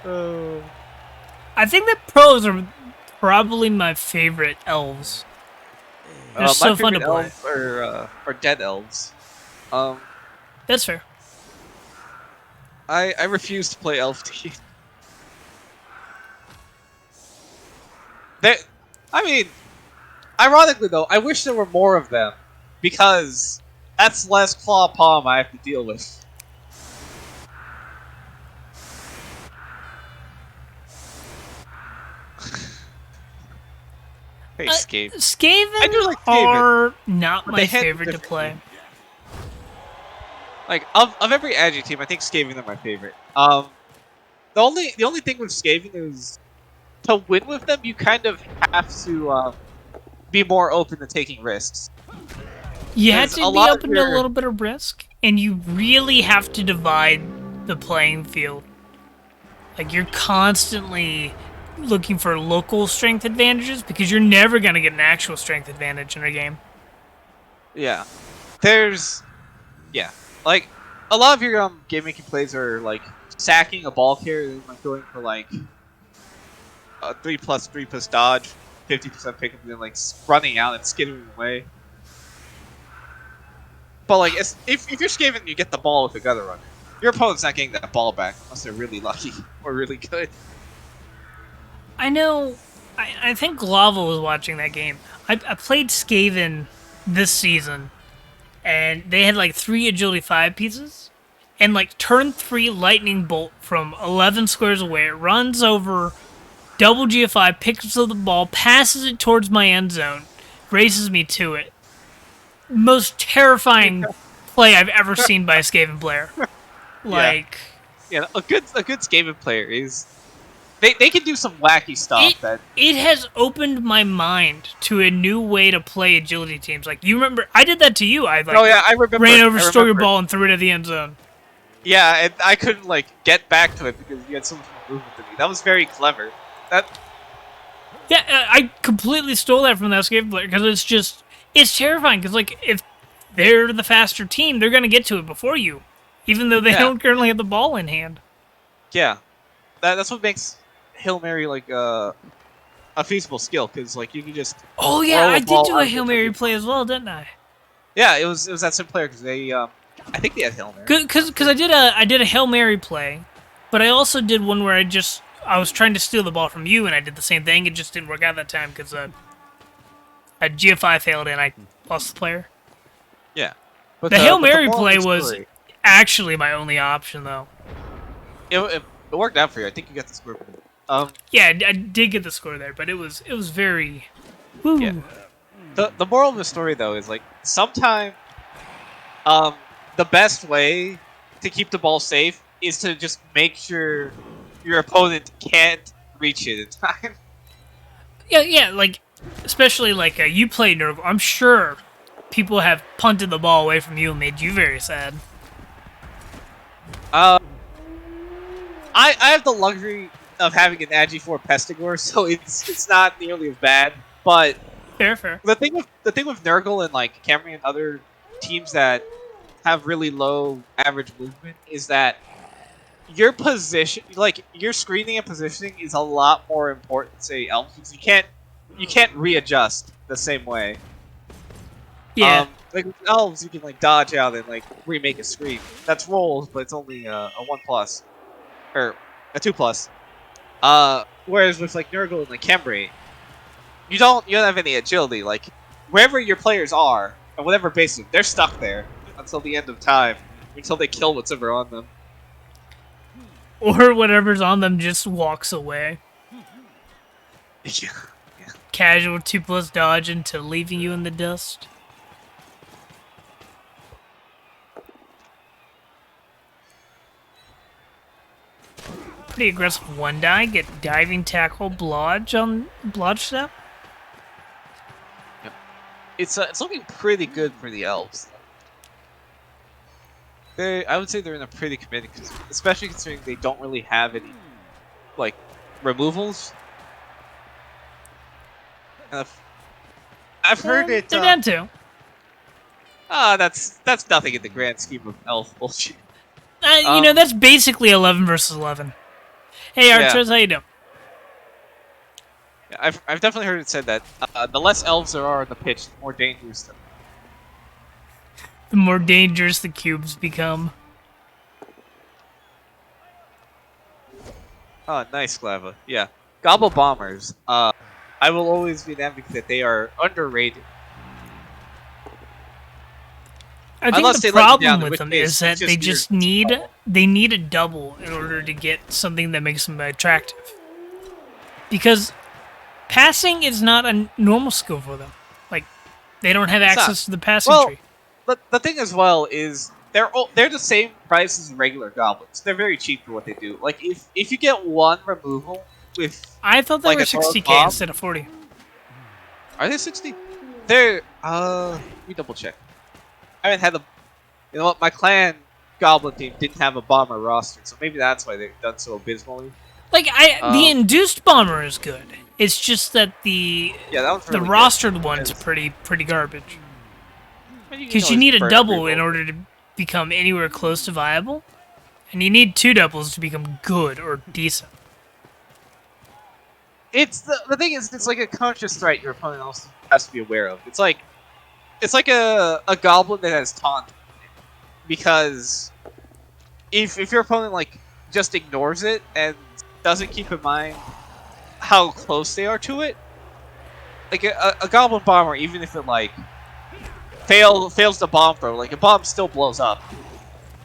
Oh. I think that pros are probably my favorite elves. They're so fun to play. Or dead elves. That's fair. I refuse to play elf team. I mean, ironically though, I wish there were more of them because that's less claw palm I have to deal with. Hey, Skaven. Skaven I do like Skaven, are not my favorite to play. Like of every Agi team, I think Skaven are my favorite. The only thing with Skaven is to win with them, you kind of have to be more open to taking risks. You have to be open to a little bit of risk, and you really have to divide the playing field. Like, you're constantly looking for local strength advantages because you're never going to get an actual strength advantage in a game. Yeah. Like, a lot of your game making plays are like sacking a ball carrier and like going for like 3+3+ dodge, 50% pickup, and then like running out and skidding away. But like, if you're Skaven, you get the ball with a gutter runner. Your opponent's not getting that ball back unless they're really lucky or really good. I know. I think Glava was watching that game. I played Skaven this season, and they had like 3 Agility 5 pieces, and like turn 3 Lightning Bolt from 11 squares away. It runs over, double GFI, picks up the ball, passes it towards my end zone, races me to it. Most terrifying play I've ever seen by a Skaven player. Like, yeah, a good Skaven player is they can do some wacky stuff. It has opened my mind to a new way to play agility teams. Like, you remember, I did that to you. I remember. Ran over, stole your ball, and threw it at the end zone. Yeah, and I couldn't like get back to it because you had so much more movement than me. That was very clever. Yeah, I completely stole that from that Skaven player because it's terrifying. Because like, if they're the faster team, they're gonna get to it before you, even though they don't currently have the ball in hand. Yeah, that's what makes Hail Mary like a feasible skill, because like you can just. Oh yeah, I did do a Hail Mary play as well, didn't I? Yeah, it was that same player because they I think they had Hail Mary. Because I did a Hail Mary play, but I also did one where I was trying to steal the ball from you, and I did the same thing. It just didn't work out that time because a GFI failed and I lost the player. Yeah, but the Hail Mary play was actually my only option, though. It worked out for you. I think you got the score. Yeah, I did get the score there, but it was very. Woo. Yeah. The moral of the story though is like sometimes, the best way to keep the ball safe is to just make sure your opponent can't reach it in time. Yeah, like especially like you play Nurgle. I'm sure people have punted the ball away from you and made you very sad. I have the luxury of having an Agi 4 Pestigore, so it's not nearly as bad. But fair. The thing with Nurgle and like Camry and other teams that have really low average movement is that your position, like your screening and positioning, is a lot more important. Say elves, because you can't readjust the same way. Yeah. Like with elves, you can like dodge out and like remake a screen. That's rolls, but it's only a 1+. Or a 2+. Whereas with like Nurgle and like Cambrai, you don't have any agility. Like wherever your players are and whatever base they're stuck there until the end of time, until they kill whatever on them. Or whatever's on them just walks away. Yeah. Casual 2+ dodge into leaving you in the dust. Pretty aggressive 1-die. Get diving tackle blodge on blodge step. Yep. It's looking pretty good for the elves. I would say they're in a pretty committed, especially considering they don't really have any like removals. And I've heard it. They're down 2. That's nothing in the grand scheme of elf bullshit. You know, that's basically 11 versus 11. Hey, Archers, how you doing? Yeah, I've definitely heard it said that the less elves there are on the pitch, the more dangerous The more dangerous the cubes become. Oh, nice, Glava. Yeah. Gobble Bombers. I will always be an advocate that they are underrated. I think Unless the they let you problem down, in with which them case is that it's just they just your need fault. they need a double in order to get something that makes them attractive. Because passing is not a normal skill for them. Like they don't have It's access not. to the passing Well, tree. but the thing as well is they're the same price as regular goblins. They're very cheap for what they do. Like if you get one removal with I thought they like were a throw 60k bomb, instead of 40. are they 60? They're let me double check. I haven't had the. You know what? My clan goblin team didn't have a bomber roster, so maybe that's why they've done so abysmally. Like the induced bomber is good. It's just that Yeah, that one's the really rostered good. one's pretty garbage. Because Because you need a double in order to become anywhere close to viable, and you need 2 doubles to become good or decent. It's the thing is, it's like a conscious threat your opponent also has to be aware of. It's like a goblin that has taunt, because if your opponent like just ignores it and doesn't keep in mind how close they are to it, like a goblin bomber, even if it like fails the bomb throw, like a bomb still blows up.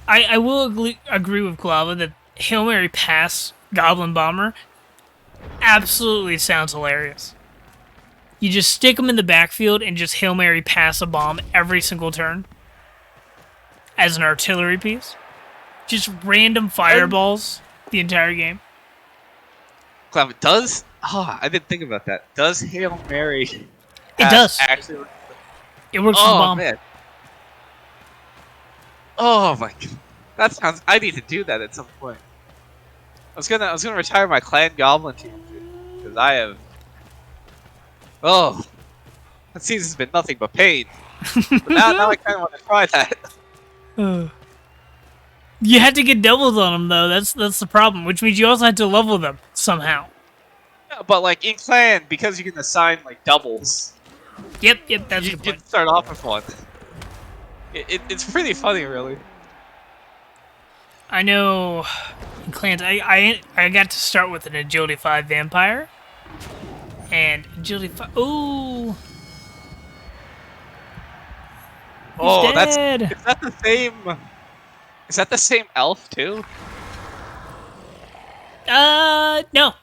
I will agree with Glava that Hail Mary pass Goblin Bomber absolutely sounds hilarious. You just stick them in the backfield and just Hail Mary pass a bomb every single turn as an artillery piece. Just random fireballs the entire game. Clever does. Oh, I didn't think about that. Does Hail Mary? It does. Actually. It works as a bomb. Man. Oh my god. That sounds. I need to do that at some point. I was gonna retire my clan goblin team because I have. Oh, that season's been nothing but pain. But now I kind of want to try that. You had to get doubles on them though. That's the problem. Which means you also had to level them somehow. Yeah, but like in clan, because you can assign like doubles. Yep. That's You the point. can start off with one. It's pretty funny, really. I know in clans, I got to start with an agility 5 vampire. And agility 5. Ooh. Oh, dead. Is that the same? Is that the same elf too? No.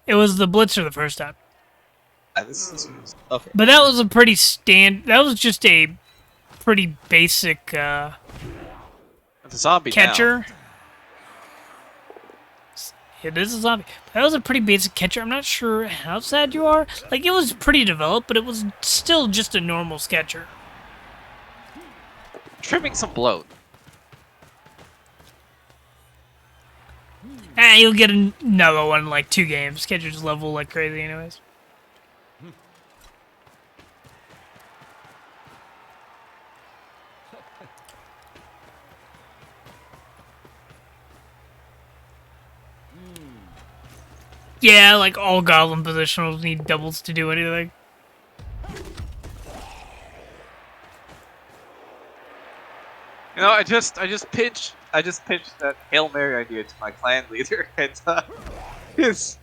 It was the Blitzer the first time. Okay. But that was a pretty that was just a pretty basic It's a zombie catcher. now. It is a zombie. That was a pretty basic catcher. I'm not sure how sad you are. Like, it was pretty developed, but it was still just a normal sketcher. Trimming some bloat. You'll get another one in like 2 games. Catchers level like crazy anyways. Yeah, like all goblin positionals need doubles to do anything. You know, I just pitched that Hail Mary idea to my clan leader, and his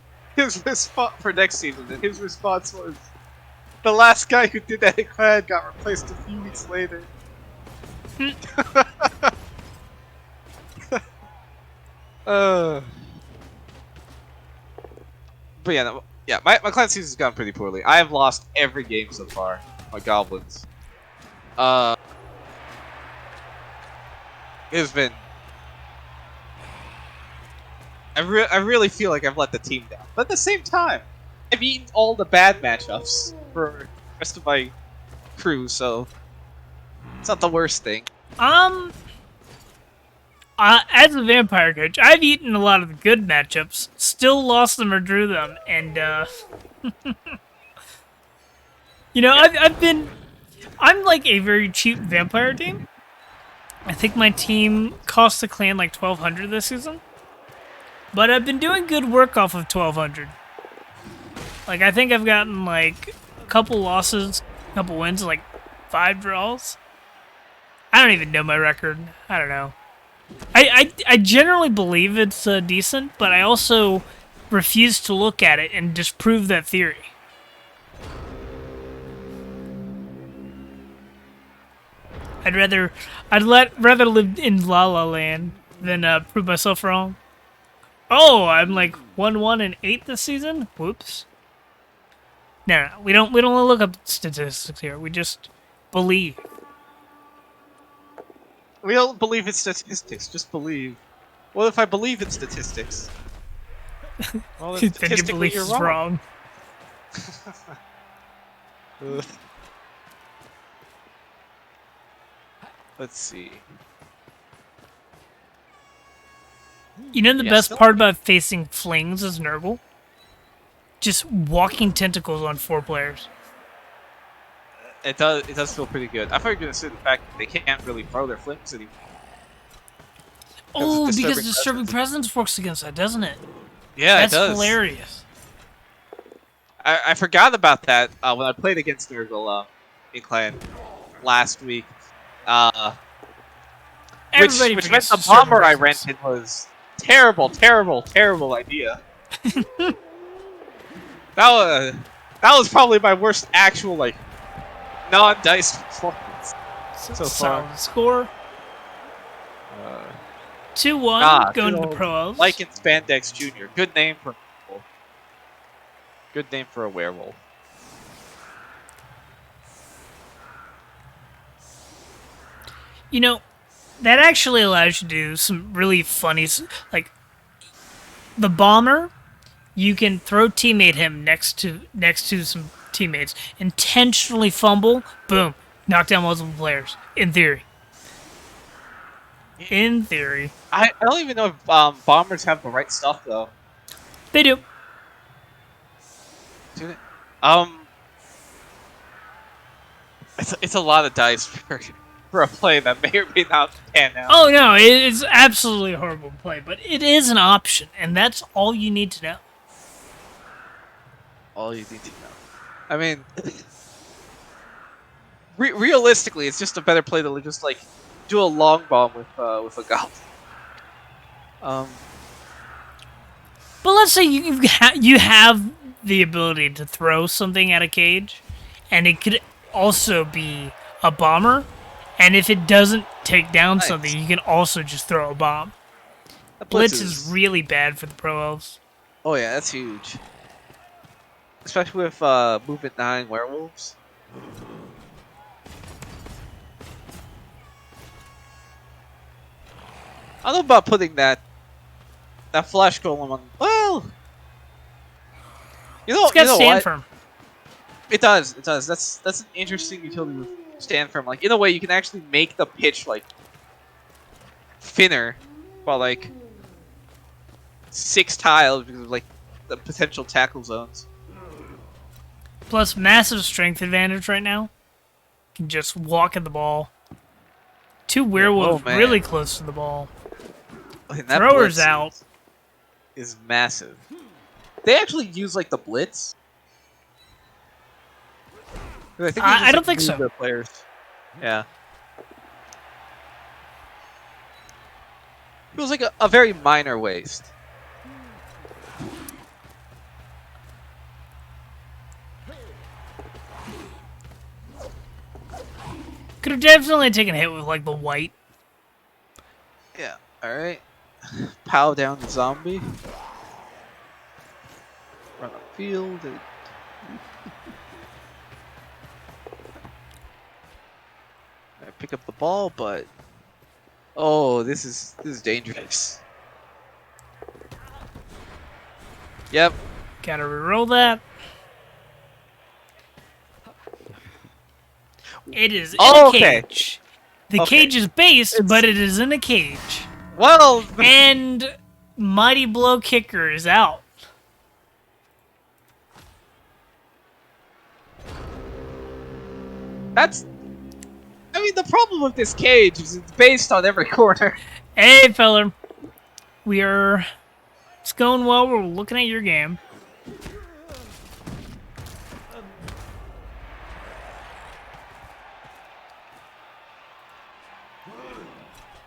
response for next season, and his response was, The last guy who did that in Clan got replaced a few weeks later. But yeah, no, yeah. My clan season's gone pretty poorly. I have lost every game so far. My goblins. It has been. I really feel like I've let the team down, but at the same time, I've eaten all the bad matchups for the rest of my crew, so it's not the worst thing. As a vampire coach, I've eaten a lot of the good matchups, still lost them or drew them, and you know, I'm like a very cheap vampire team. I think my team cost the clan like 1,200 this season, but I've been doing good work off of 1,200. Like I think I've gotten like a couple losses, a couple wins, like 5 draws. I don't even know my record. I don't know. I generally believe it's decent, but I also refuse to look at it and disprove that theory. I'd rather live in La La Land than prove myself wrong. Oh, I'm like 1-1-8 this season. Whoops. No, we don't look up statistics here. We just believe. We don't believe in statistics, just believe. What if I believe in statistics? Well, then Then your belief is wrong. Let's see. You know the best part about facing flings as Nurgle? Just walking tentacles on 4 players. It does feel pretty good. I thought you were gonna say the fact that they can't really throw their flips anymore. Oh, because Disturbing Presence works against that, doesn't it? Yeah, That's it does. Hilarious. I forgot about that when I played against Nurgle in Clan last week. Which meant the bomber I rented was terrible idea. that was probably my worst actual like non-dice performance so far. Score 2-1 going to the pros. Like in Spandex Jr. Good name for a werewolf. You know, that actually allows you to do some really funny, like the bomber. You can throw teammate him next to some teammates, intentionally fumble, boom, knock down multiple players. In theory. I don't even know if bombers have the right stuff though. They do. Do they? It's a lot of dice for a play that may or may not pan out. Oh no, it's absolutely a horrible play, but it is an option, and that's all you need to know. All you need to know. I mean, realistically, it's just a better play to just like do a long bomb with a goblin. But let's say you have the ability to throw something at a cage, and it could also be a bomber. And if it doesn't take down something, you can also just throw a bomb. Blitz is really bad for the Pro Elves. Oh yeah, that's huge. Especially with movement 9 werewolves. I don't know about putting that flash golem on. Well, you know, it's got stand firm. It does. That's an interesting utility with stand firm. Like in a way, you can actually make the pitch like thinner by like 6 tiles because of like the potential tackle zones. Plus, massive strength advantage right now. Can just walk at the ball. 2 werewolves really close to the ball. That Throwers out. Is massive. They actually use like the blitz. I don't think so. The players. Yeah. It was like a very minor waste. Could have definitely taken a hit with like the white. Yeah. All right. Pow down the zombie. Run the field. I pick up the ball, but oh, this is dangerous. Yep. Gotta reroll that. It is in a cage. The cage is based, but it is in a cage. Well, and Mighty Blow Kicker is out. that's. I mean, the problem with this cage is it's based on every corner. Hey, feller. It's going well. We're looking at your game.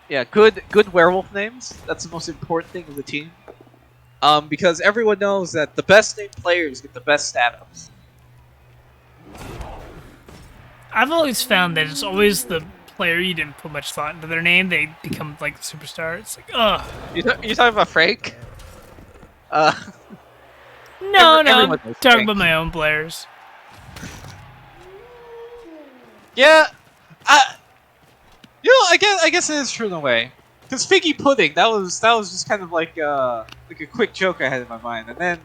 Yeah, good werewolf names. That's the most important thing of the team. Because everyone knows that the best named players get the best stat-ups. I've always found that it's always the player you didn't put much thought into their name. They become like the superstar. It's like, ugh. You talking about Frank? No, I'm talking about my own players. Yeah, I guess it is true in a way. Because Figgy Pudding, that was just kind of like a quick joke I had in my mind, and then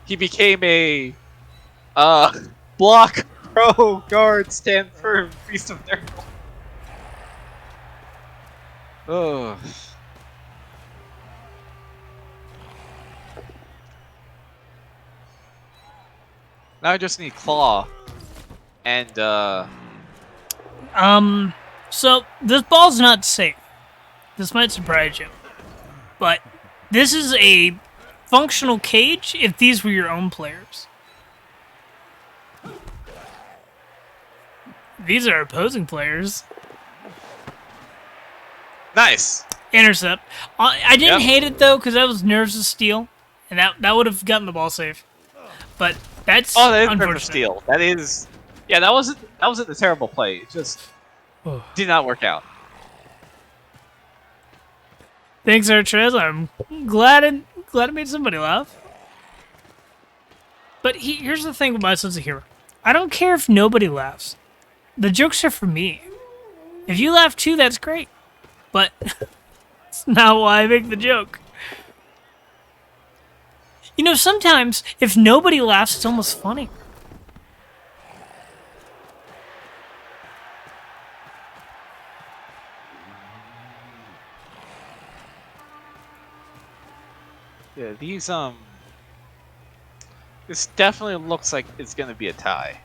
he became a block, pro, guard, stand firm, Beast of Nurgle. Oh. Now I just need Claw. And, So, this ball's not safe. This might surprise you. But this is a functional cage if these were your own players. These are opposing players. Nice. Intercept. I didn't hate it, though, because that was Nerves of Steel. And that would have gotten the ball safe. But that's that is unfortunate. of Steel. That is... Yeah, that wasn't a terrible play. It just did not work out. Thanks, Artrez. I'm glad it made somebody laugh. But here's the thing with my sense of humor. I don't care if nobody laughs. The jokes are for me. If you laugh too, that's great. But it's not why I make the joke. You know, sometimes if nobody laughs, it's almost funny. Yeah, this definitely looks like it's gonna be a tie.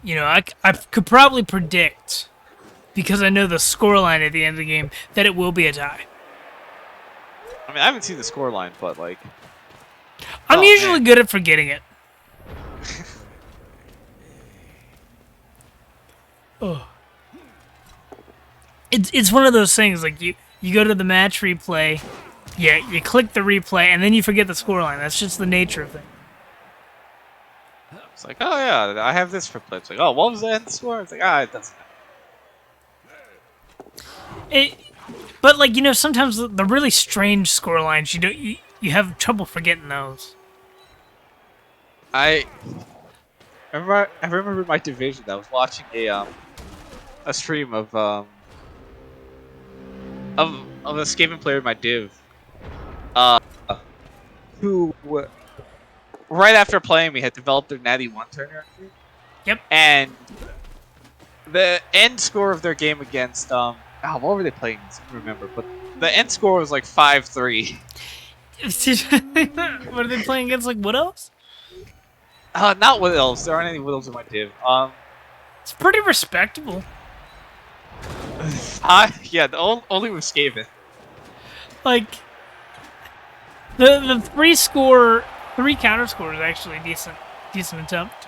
You know, I could probably predict, because I know the scoreline at the end of the game, that it will be a tie. I mean, I haven't seen the scoreline, but like... I'm usually good at forgetting it. Oh. It's one of those things, like, you go to the match replay, you click the replay, and then you forget the scoreline. That's just the nature of it. It's like, oh yeah, I have this for play. It's like, oh, what was the end score? It's like, it doesn't matter. But like, you know, sometimes the really strange scorelines, you have trouble forgetting those. I remember my division. I was watching a stream of an escaping player in my div, who right after playing me had developed their Natty 1 turner. Yep. And the end score of their game against what were they playing? I don't remember, but the end score was like 5-3. What are they playing against, like Widows? Not Widows. There aren't any Widows in my div. It's pretty respectable. Yeah, only with Skaven. Like, the three counter score is actually decent attempt.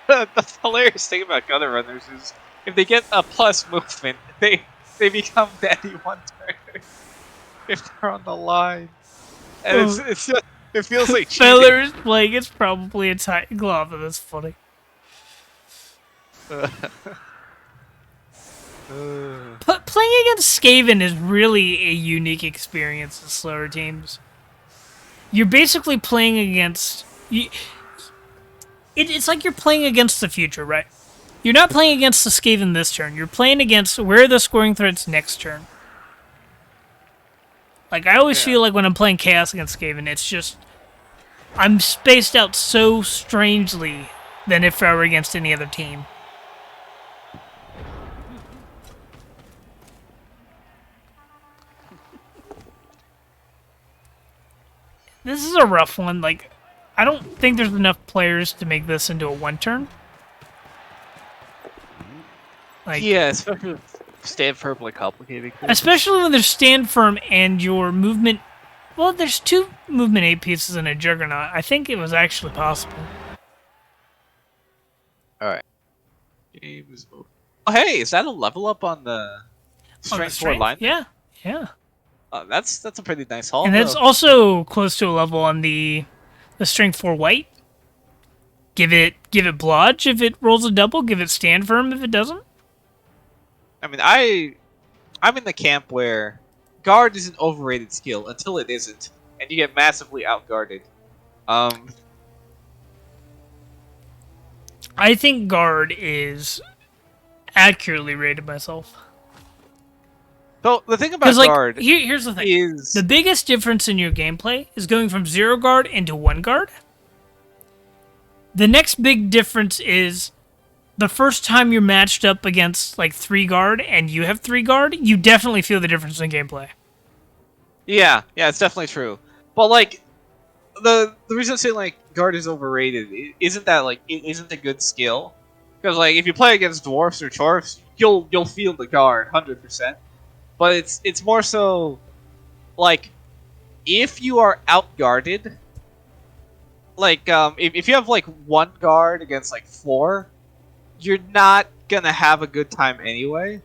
The hilarious thing about gutter runners is if they get a plus movement, they become Daddy 1 turner if they're on the line, and it's just It feels like cheating. Feller's playing. It's probably a tight glove. That's funny. Playing against Skaven is really a unique experience in slower teams. You're basically playing against... It's like you're playing against the future, right? You're not playing against the Skaven this turn. You're playing against where are the scoring threats next turn. Like, I always feel like when I'm playing Chaos against Skaven, it's just... I'm spaced out so strangely than if I were against any other team. This is a rough one. Like, I don't think there's enough players to make this into a one-turn. Like, yeah, especially stand firm, like complicated. Especially when there's stand firm and your movement. Well, there's 2 movement 8 pieces in a Juggernaut. I think it was actually possible. Alright. Games over. Oh, hey, is that a level up on the strength 4 line? Yeah. That's a pretty nice haul. And that's also close to a level on the strength 4 white. Give it blodge if it rolls a double. Give it stand firm if it doesn't. I mean, I'm in the camp where guard is an overrated skill until it isn't, and you get massively outguarded. I think guard is accurately rated myself. So the thing about guard here's the thing: is the biggest difference in your gameplay is going from 0 guard into 1 guard. The next big difference is the first time you're matched up against like 3 guard and you have 3 guard, you definitely feel the difference in gameplay. Yeah, it's definitely true. But like the reason I'm saying like guard is overrated isn't that like it isn't a good skill, because like if you play against dwarfs or chorfs, you'll feel the guard 100%. But it's more so like if you are outguarded, like if you have like 1 guard against like 4, you're not gonna have a good time anyway.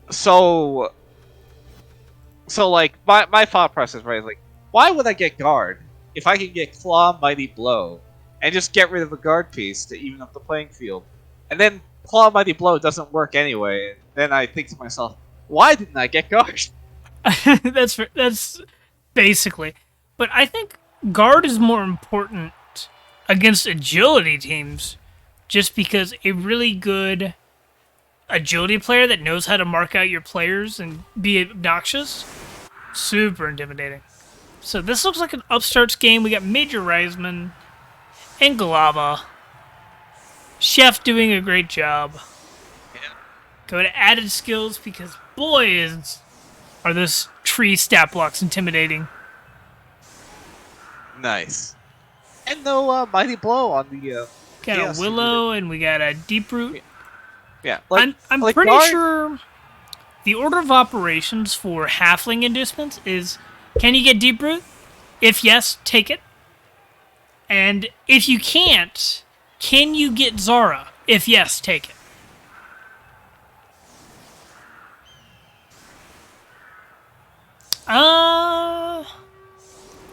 So like my thought process, right, is like, why would I get guard if I can get claw, mighty blow, and just get rid of a guard piece to even up the playing field? And then claw, mighty blow doesn't work anyway. And then I think to myself, why didn't I get guard? That's basically. But I think guard is more important against agility teams, just because a really good agility player that knows how to mark out your players and be obnoxious, super intimidating. So this looks like an upstarts game. We got Major Reisman and Galava. Chef doing a great job. Yeah. Go to added skills because boy are those tree stat blocks intimidating. Nice. And no mighty blow on the got a Willow and we got a Deep Root. Yeah. I'm like pretty guard... sure the order of operations for halfling inducements is, can you get Deep Root? If yes, take it. And if you can't, can you get Zara? If yes, take it.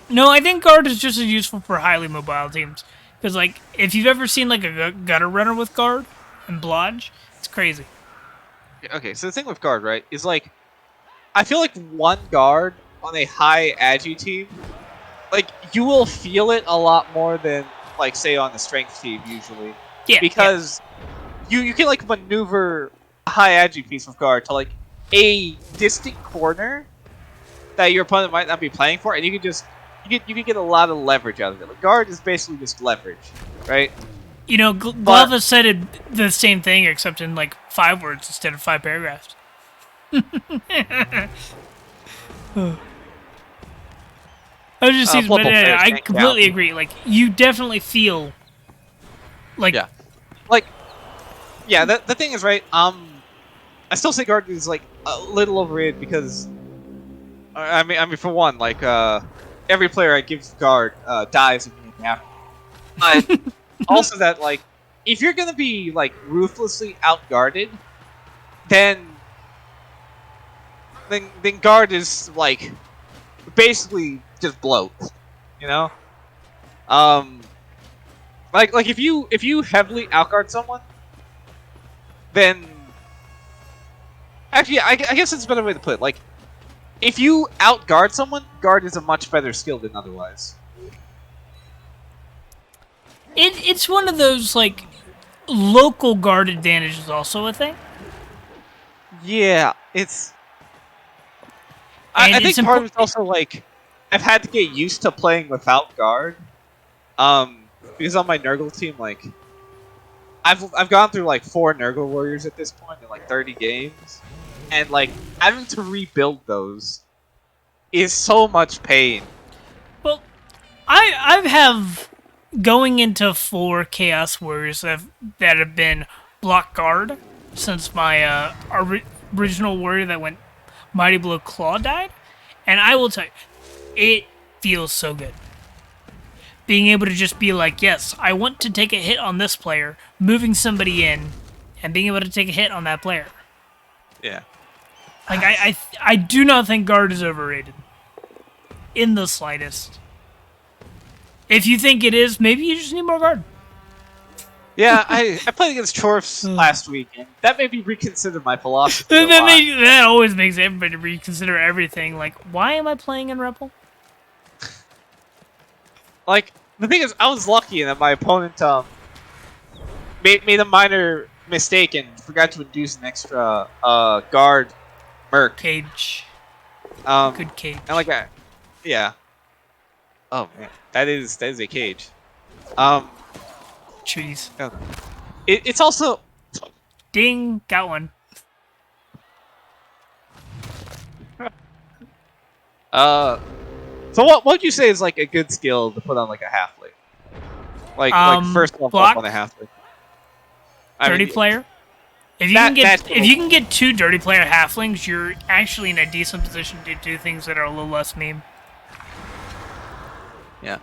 No, I think guard is just as useful for highly mobile teams. Because, like, if you've ever seen, like, a gutter runner with guard and blodge, it's crazy. Okay, so the thing with guard, right, is, like, I feel like 1 guard on a high agi team, like, you will feel it a lot more than, like, say, on the strength team, usually. Yeah. Because you can, like, maneuver a high agi piece with guard to, like, a distant corner that your opponent might not be playing for, and you can just... You can get a lot of leverage out of it. Like, guard is basically just leverage, right? You know, Glava said it the same thing, except in, like, 5 words instead of 5 paragraphs. I completely agree. Like, you definitely feel like... Yeah. Like, yeah, the thing is, right, I still say guard is, like, a little overrated because... I mean, for one, like, every player I give guard dies immediately after. But also that, like, if you're gonna be, like, ruthlessly outguarded, then guard is, like, basically just bloat. You know, um, like if you heavily outguard someone, then actually I guess it's a better way to put it. Like if you outguard someone, guard is a much better skill than otherwise. It's one of those like local guard advantage is also a thing. Yeah, it's. And I think part of it's also like I've had to get used to playing without guard. Because on my Nurgle team, like I've gone through like 4 Nurgle warriors at this point in like 30 games, and like having to rebuild those is so much pain. Well, I have going into 4 Chaos Warriors that have been block guard since my original warrior that went Mighty Blow Claw died, and I will tell you, it feels so good. Being able to just be like, yes, I want to take a hit on this player, moving somebody in, and being able to take a hit on that player. Yeah. Like, I do not think guard is overrated. In the slightest. If you think it is, maybe you just need more guard. Yeah, I played against Chorfs last week, and that made me reconsider my philosophy a lot. That always makes everybody reconsider everything. Like, why am I playing in Rebbl? Like, the thing is, I was lucky in that my opponent made a minor mistake and forgot to induce an extra guard merc. Cage. Good cage. And like, yeah. Oh man, that is a cage. Trees. It's also. Ding, got one. So what would you say is like a good skill to put on like a halfling? Like first level block, up on a halfling. Dirty player. If you can get 2 dirty player halflings, you're actually in a decent position to do things that are a little less meme. Yeah,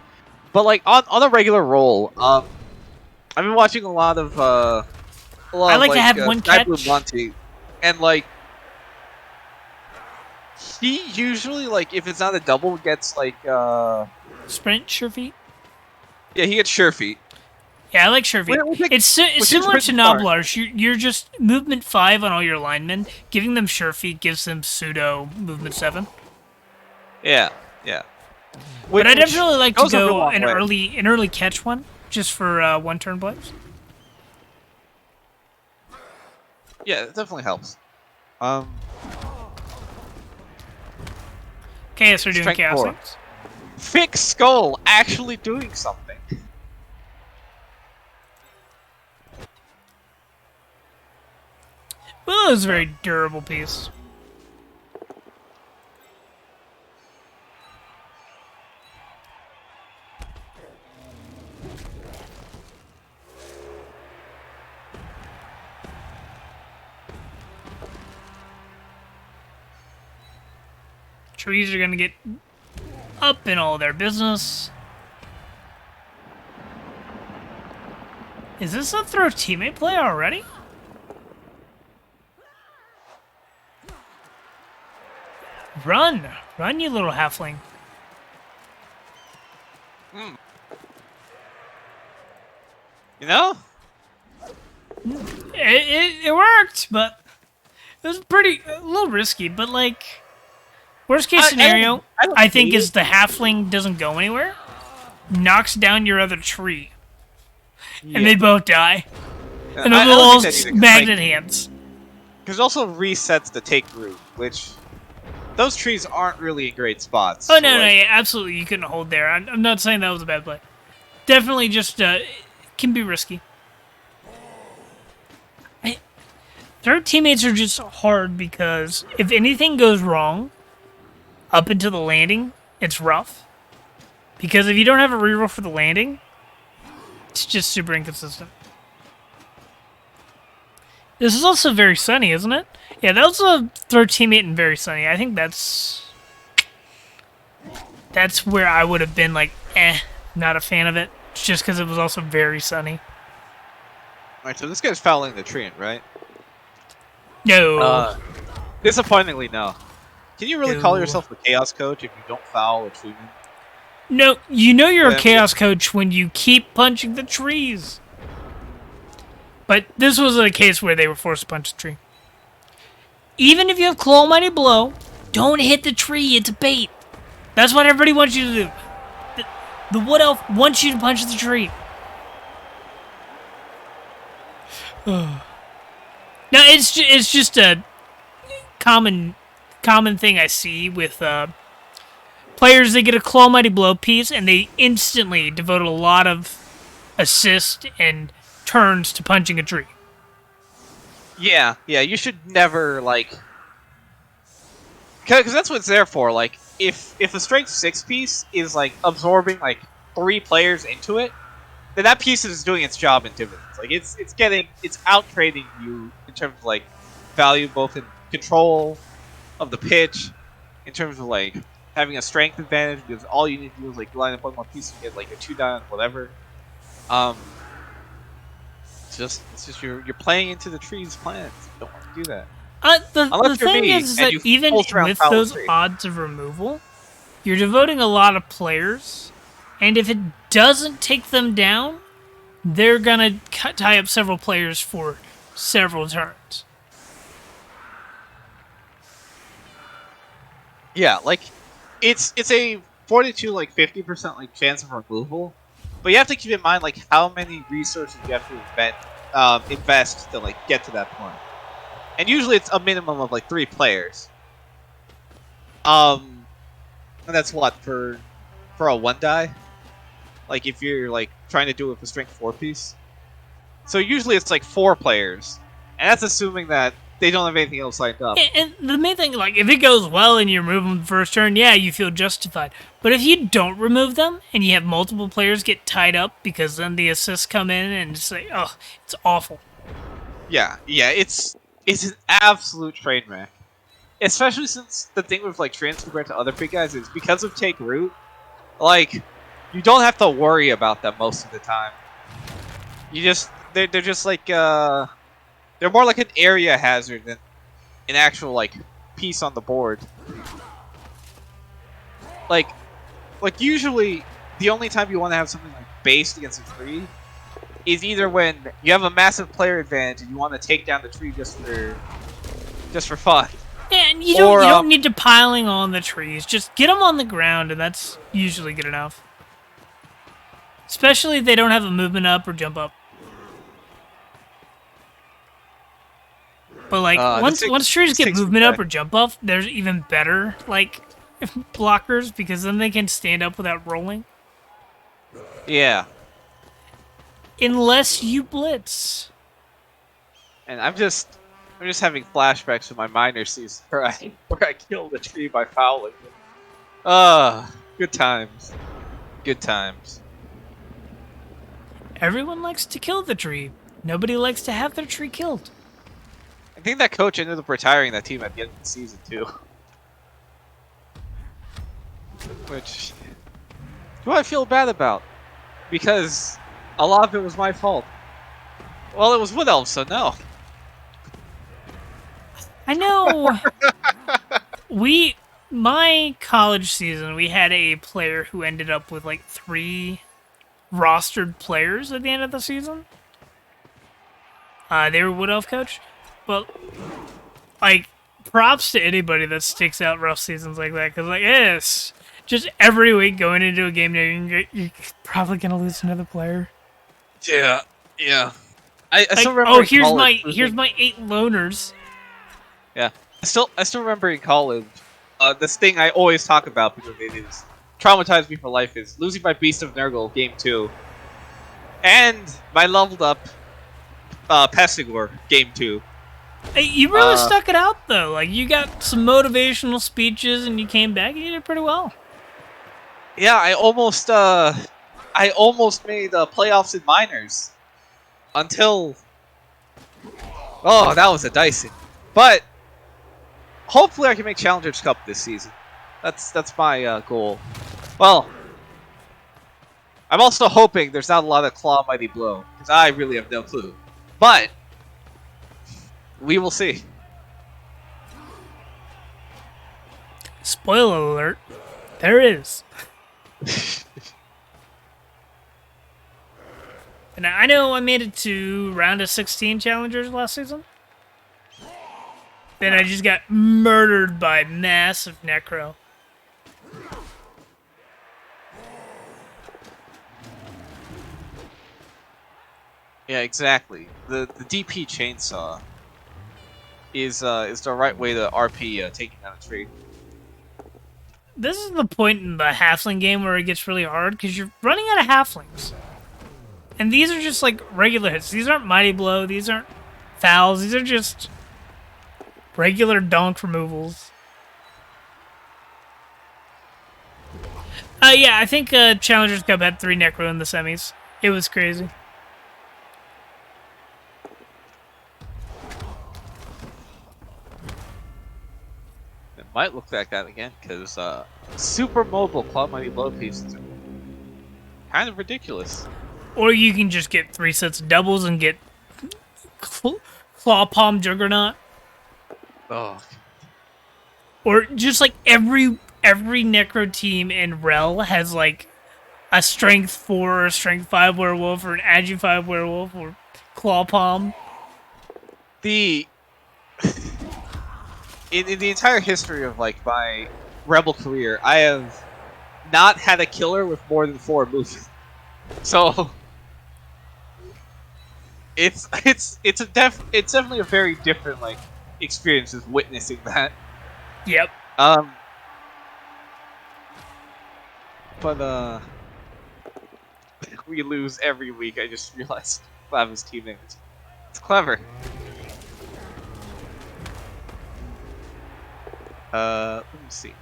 but like on a regular roll, I've been watching a lot of I like to have one catch. Monty, and like he usually like if it's not a double gets like sprint sure feet. Yeah, he gets sure feet. Yeah, I like sure feet. It's similar to Noblars. You're just movement 5 on all your linemen. Giving them sure feet gives them pseudo movement 7. Yeah. But I definitely like to go an early catch one, just for 1 turn plays. Yeah, it definitely helps. Chaos are doing chaos things. Fix Skull actually doing something. Well, it was a very durable piece. Trees are gonna get up in all their business. Is this a throw teammate play already? Run! Run, you little halfling. You know? It worked, but it was a little risky, but like, worst case scenario, I think is the halfling doesn't go anywhere, knocks down your other tree, and they both die. And the little magnet hands. Because it also resets the take route, which those trees aren't really in great spots. Oh, no, yeah, absolutely. You couldn't hold there. I'm not saying that was a bad play. Definitely just can be risky. Third teammates are just hard because if anything goes wrong up into the landing, it's rough. Because if you don't have a reroll for the landing, it's just super inconsistent. This is also very sunny, isn't it? Yeah, that was a third teammate in very sunny. I think that's where I would have been like, not a fan of it. Just because it was also very sunny. Alright, so this guy's fouling the treant, right? No. Disappointingly, no. Can you really call yourself a chaos coach if you don't foul a treant? No, you know you're a Yeah, chaos coach when you keep punching the trees. But this wasn't a case where they were forced to punch the tree. Even if you have Claw Mighty Blow, don't hit the tree. It's a bait. That's what everybody wants you to do. The Wood Elf wants you to punch the tree. No, it's just a common thing I see with players. They get a Claw Mighty Blow piece and they instantly devote a lot of assist and turns to punching a tree. Yeah, you should never, like... Because that's what it's there for. Like, if a Strength 6 piece is, like, absorbing, like, 3 players into it, then that piece is doing its job in dividends. Like, it's out-trading you in terms of, like, value both in control of the pitch, in terms of, like, having a strength advantage, because all you need to do is, like, line up one more piece and get, like, a 2-down, whatever. It's just you're playing into the tree's plans. You don't want to do that. The thing is that even with those odds of removal, you're devoting a lot of players, and if it doesn't take them down, they're gonna tie up several players for several turns. Yeah, like it's a 42 like 50% like chance of removal, but you have to keep in mind like how many resources you have to invest to like get to that point. And usually it's a minimum of like 3 players. And that's what for a 1-die. Like if you're like trying to do it with a strength 4 piece. So usually it's like 4 players, and that's assuming that they don't have anything else lined up. And the main thing, like if it goes well and you remove them the first turn, yeah, you feel justified. But if you don't remove them and you have multiple players get tied up because then the assists come in and it's like, oh, it's awful. Yeah, it's an absolute train wreck. Especially since the thing with like transfer to other big guys is because of Take Root, like you don't have to worry about them most of the time. They're just like they're more like an area hazard than an actual like piece on the board. Like usually the only time you want to have something like based against a tree is either when you have a massive player advantage and you want to take down the tree just for fun. Yeah, and you don't need to piling on the trees. Just get them on the ground, and that's usually good enough. Especially if they don't have a movement up or jump up. But like once trees get movement up or jump up, there's even better like blockers because then they can stand up without rolling. Yeah. Unless you blitz. And I'm just having flashbacks to my minor season where I killed a tree by fouling it. Good times. Good times. Everyone likes to kill the tree. Nobody likes to have their tree killed. I think that coach ended up retiring that team at the end of the season too. Which do I feel bad about? Because a lot of it was my fault. Well, it was Wood Elf, so no. I know. My college season, we had a player who ended up with like 3 rostered players at the end of the season. They were Wood Elf coach, but like props to anybody that sticks out rough seasons like that, because like yes, just every week going into a game now, you're probably gonna lose another player. Yeah. I still remember. Oh, here's my 8 loners. Yeah, I still remember in college. This thing I always talk about because it is traumatized me for life is losing by Beast of Nurgle game 2, and my leveled up Pestigor game 2. Hey, you really stuck it out though. Like you got some motivational speeches and you came back and you did pretty well. Yeah, I almost made playoffs in minors until that was a dicey, but hopefully I can make Challengers Cup this season. That's my goal. Well, I'm also hoping there's not a lot of Claw Mighty Blow because I really have no clue, but we will see. Spoiler alert, there is. And I know I made it to round of 16 challengers last season. Then I just got murdered by massive necro. Yeah, exactly. The DP chainsaw is the right way to RP taking down a tree. This is the point in the halfling game where it gets really hard because you're running out of halflings. And these are just like regular hits. These aren't mighty blow. These aren't fouls. These are just regular donk removals. Yeah, I think Challengers Cup had 3 necro in the semis. It was crazy. It might look like that again because super mobile claw mighty blow pieces are kind of ridiculous. Or you can just get 3 sets of doubles and get Claw Palm Juggernaut. Oh. Or just like every necro team in Rebbl has like a strength 4 or strength 5 werewolf or an agi 5 werewolf or Claw Palm. The in the entire history of like my Rebbl career, I have not had a killer with more than 4 moves. So it's definitely a very different like experience as witnessing that. Yep. But we lose every week. I just realized Flava's teammates. It's clever. Let me see.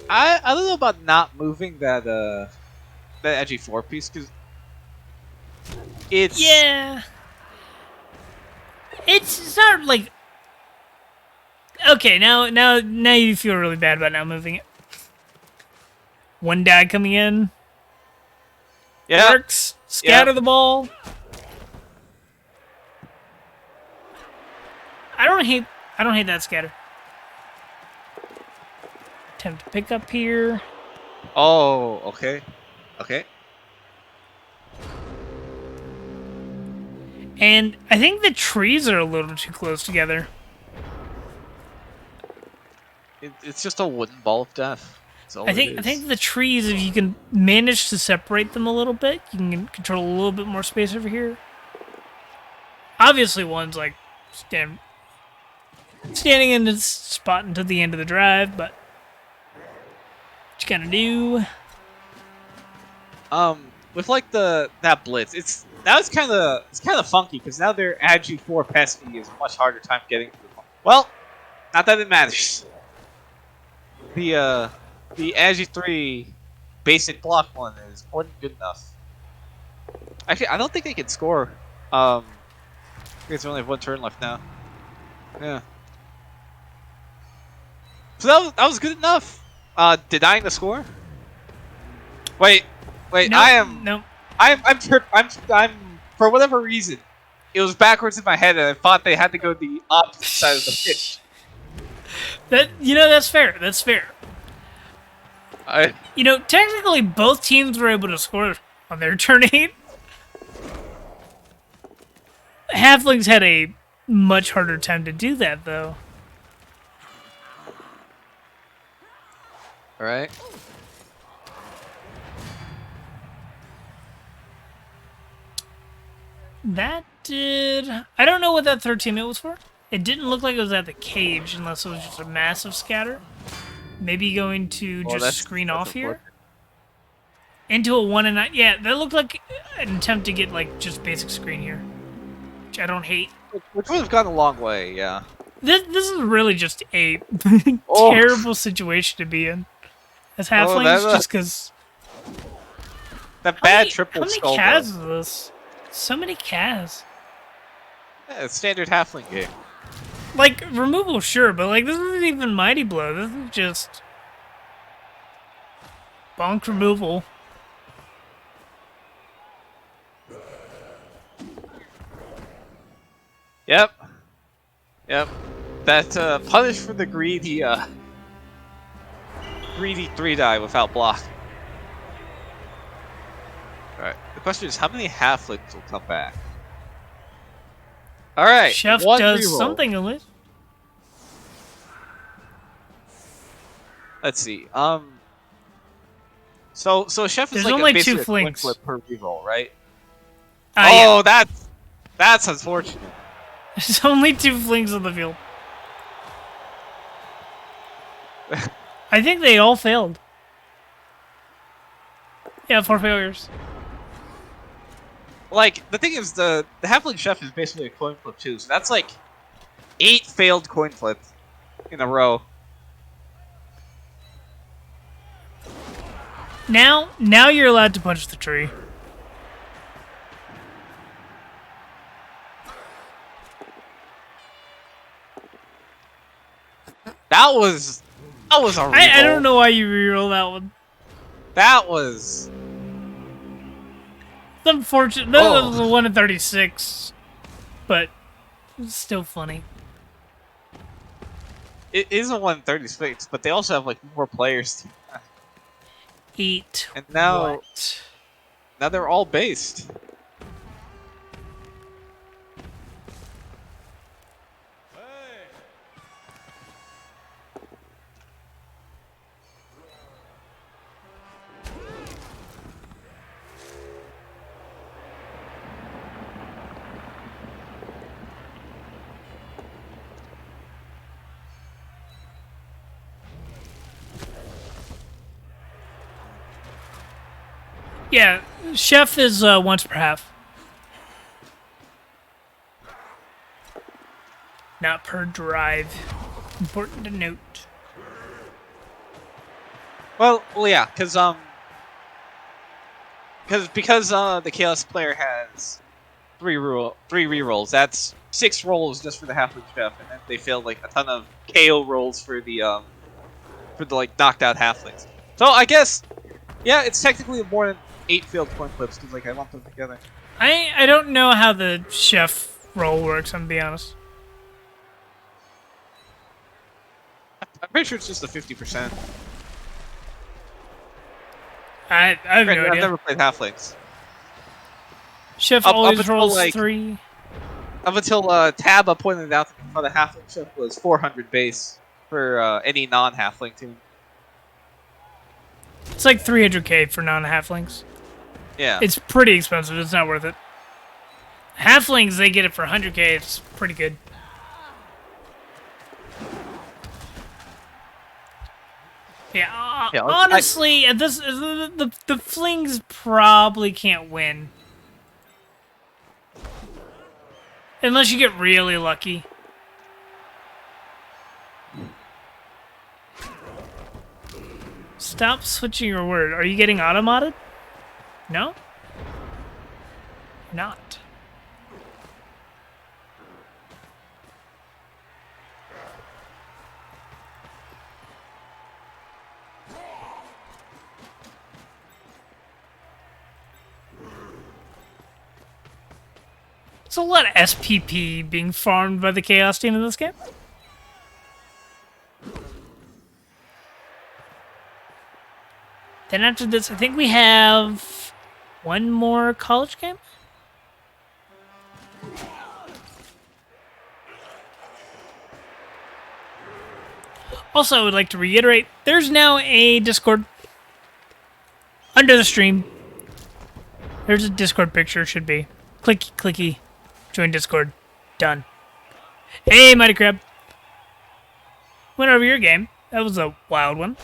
I don't know about not moving that that edgy 4 piece because it's it's not like okay now you feel really bad about not moving it. 1 die coming in. yeah Works. Scatter the ball. I don't hate that scatter. Attempt to pick up here. Oh, okay. And I think the trees are a little too close together. It's just a wooden ball of death. I think the trees, if you can manage to separate them a little bit, you can control a little bit more space over here. Obviously, one's like standing in its spot until the end of the drive, but what you gotta do? With like that blitz, it's kind of funky because now their agi 4 pesky is a much harder time getting to the ball. Well, not that it matters. The agi 3 basic block one is more than good enough. Actually, I don't think they can score. I think they only have 1 turn left now. Yeah. So that was good enough. Denying the score. Wait. No. I'm for whatever reason, it was backwards in my head, and I thought they had to go the opposite side of the pitch. That's fair. That's fair. Technically, both teams were able to score on their turn 8. Halflings had a much harder time to do that, though. All right. That did... I don't know what that third teammate was for. It didn't look like it was at the cage unless it was just a massive scatter. Maybe going to just screen off here. Into a 1 and 9. Yeah, that looked like an attempt to get like just basic screen here. Which I don't hate. Which would have gone a long way, yeah. This is really just a terrible situation to be in. As halflings, just because... That bad triple skull. How many Kaz is this? So many Kaz. Yeah, it's standard halfling game. Like, removal, sure, but like, this isn't even Mighty Blow. This is just... bonk removal. Yep. That punish for the greedy 3D3 die without block. Alright, the question is how many halflings will come back? Alright, Chef one does reroll. something at least. Let's see. So Chef is There's like only basically two a coin flinks. flip per reroll, right? Yeah. That's unfortunate. There's only 2 flings on the field. I think they all failed. Yeah, 4 failures. Like, the thing is, the halfling chef is basically a coin flip too, so that's like 8 failed coin flips in a row. Now you're allowed to punch the tree. That was a reroll. I don't know why you reroll that one. That was... It's unfortunate. That was a 1 in 36. But it's still funny. It is a 136, but they also have like more players. 8. And now... What? Now they're all based. Yeah, chef is once per half. Not per drive. Important to note. Well, yeah, because the chaos player has three rerolls. That's 6 rolls just for the halfling chef, and then they failed like a ton of KO rolls for the like knocked out halflings. So I guess, yeah, it's technically more than 8 failed coin flips because like I lumped them together. I don't know how the chef roll works. I'm gonna be honest. I'm pretty sure it's just a 50%. I have no I've idea. never played halflings. Chef Up always until, rolls like, 3. Up until Taba pointed out that the halfling chef was 400 base for any non-halfling team. It's like 300k for non-halflings. Yeah. It's pretty expensive. It's not worth it. Halflings, they get it for 100k. It's pretty good. Yeah, honestly, at this the flings probably can't win unless you get really lucky. Stop switching your word. Are you getting automated? No? Not. There's a lot of SPP being farmed by the Chaos team in this game. Then after this, I think we have one more college game. Also, I would like to reiterate, there's now a Discord under the stream. There's a Discord picture, should be. Clicky, clicky. Join Discord. Done. Hey, Mighty Crab. Went over your game. That was a wild one.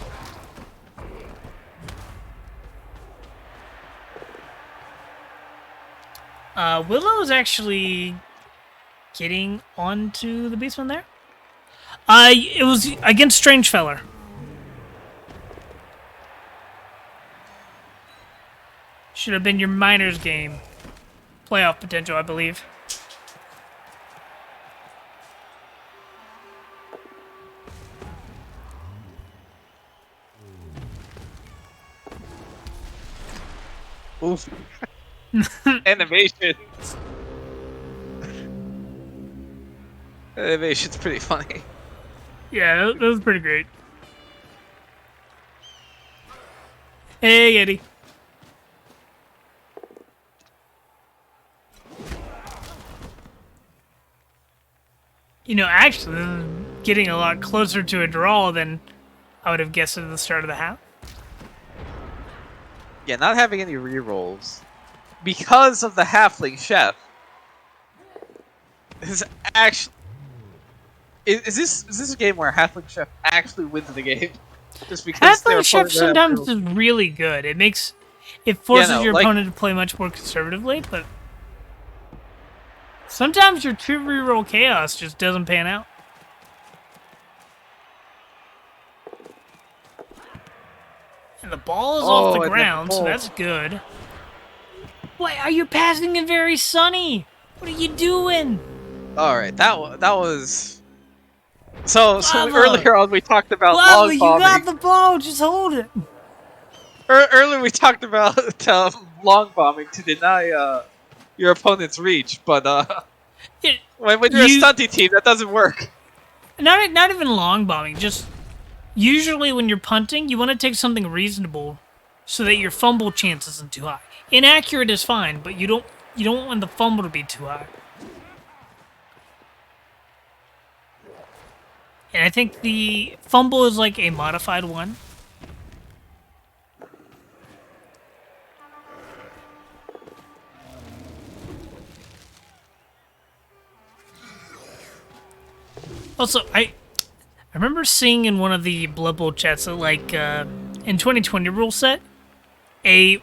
Willow is actually getting onto the Beastman there. It was against Strangefeller. Should have been your minors game. Playoff potential, I believe. Oof. Animations. Animation's pretty funny. Yeah, that was pretty great. Hey, Eddie. You know, actually, this is getting a lot closer to a draw than I would have guessed at the start of the half. Yeah, not having any rerolls because of the halfling chef is actually. Is this a game where halfling chef actually wins the game just because their Halfling Chef opponent doesn't have sometimes to? is really good. It Yeah, forces no, your like opponent to play much more conservatively, but sometimes your true reroll chaos just doesn't pan out. And the ball is off the and then the ground, so ball. that's good. Why are you passing it very sunny? What are you doing? All right, that was. So Lava! earlier on we talked about Lava, long you got bombing. the ball, just hold it. Earlier we talked about long bombing to deny your opponent's reach, but It when you're a you stunty team, that doesn't work. not even long bombing, just usually when you're punting, you want to take something reasonable so that your fumble chance isn't too high. Inaccurate is fine, but you don't want the fumble to be too high. And I think the fumble is like a modified one. Also, I remember seeing in one of the Blood Bowl chats that like in 2020 rule set, you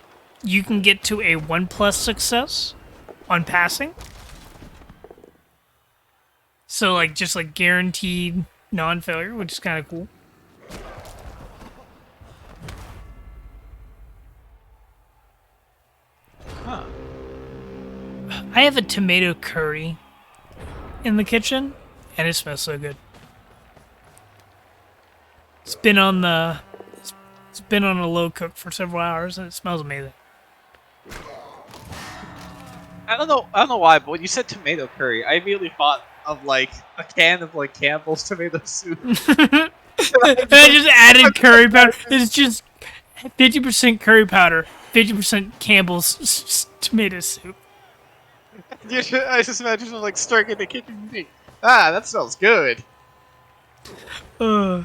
can get to a 1+ success on passing. So like just like guaranteed non-failure, which is kind of cool. Huh. I have a tomato curry in the kitchen, and it smells so good. It's been on a low cook for several hours, and it smells amazing. I don't know why, but when you said tomato curry, I immediately thought of like a can of like Campbell's tomato soup. I just added curry powder. It's just 50% curry powder, 50% Campbell's tomato soup. I just imagine like stirring in the kitchen and think, ah, that smells good. Uh,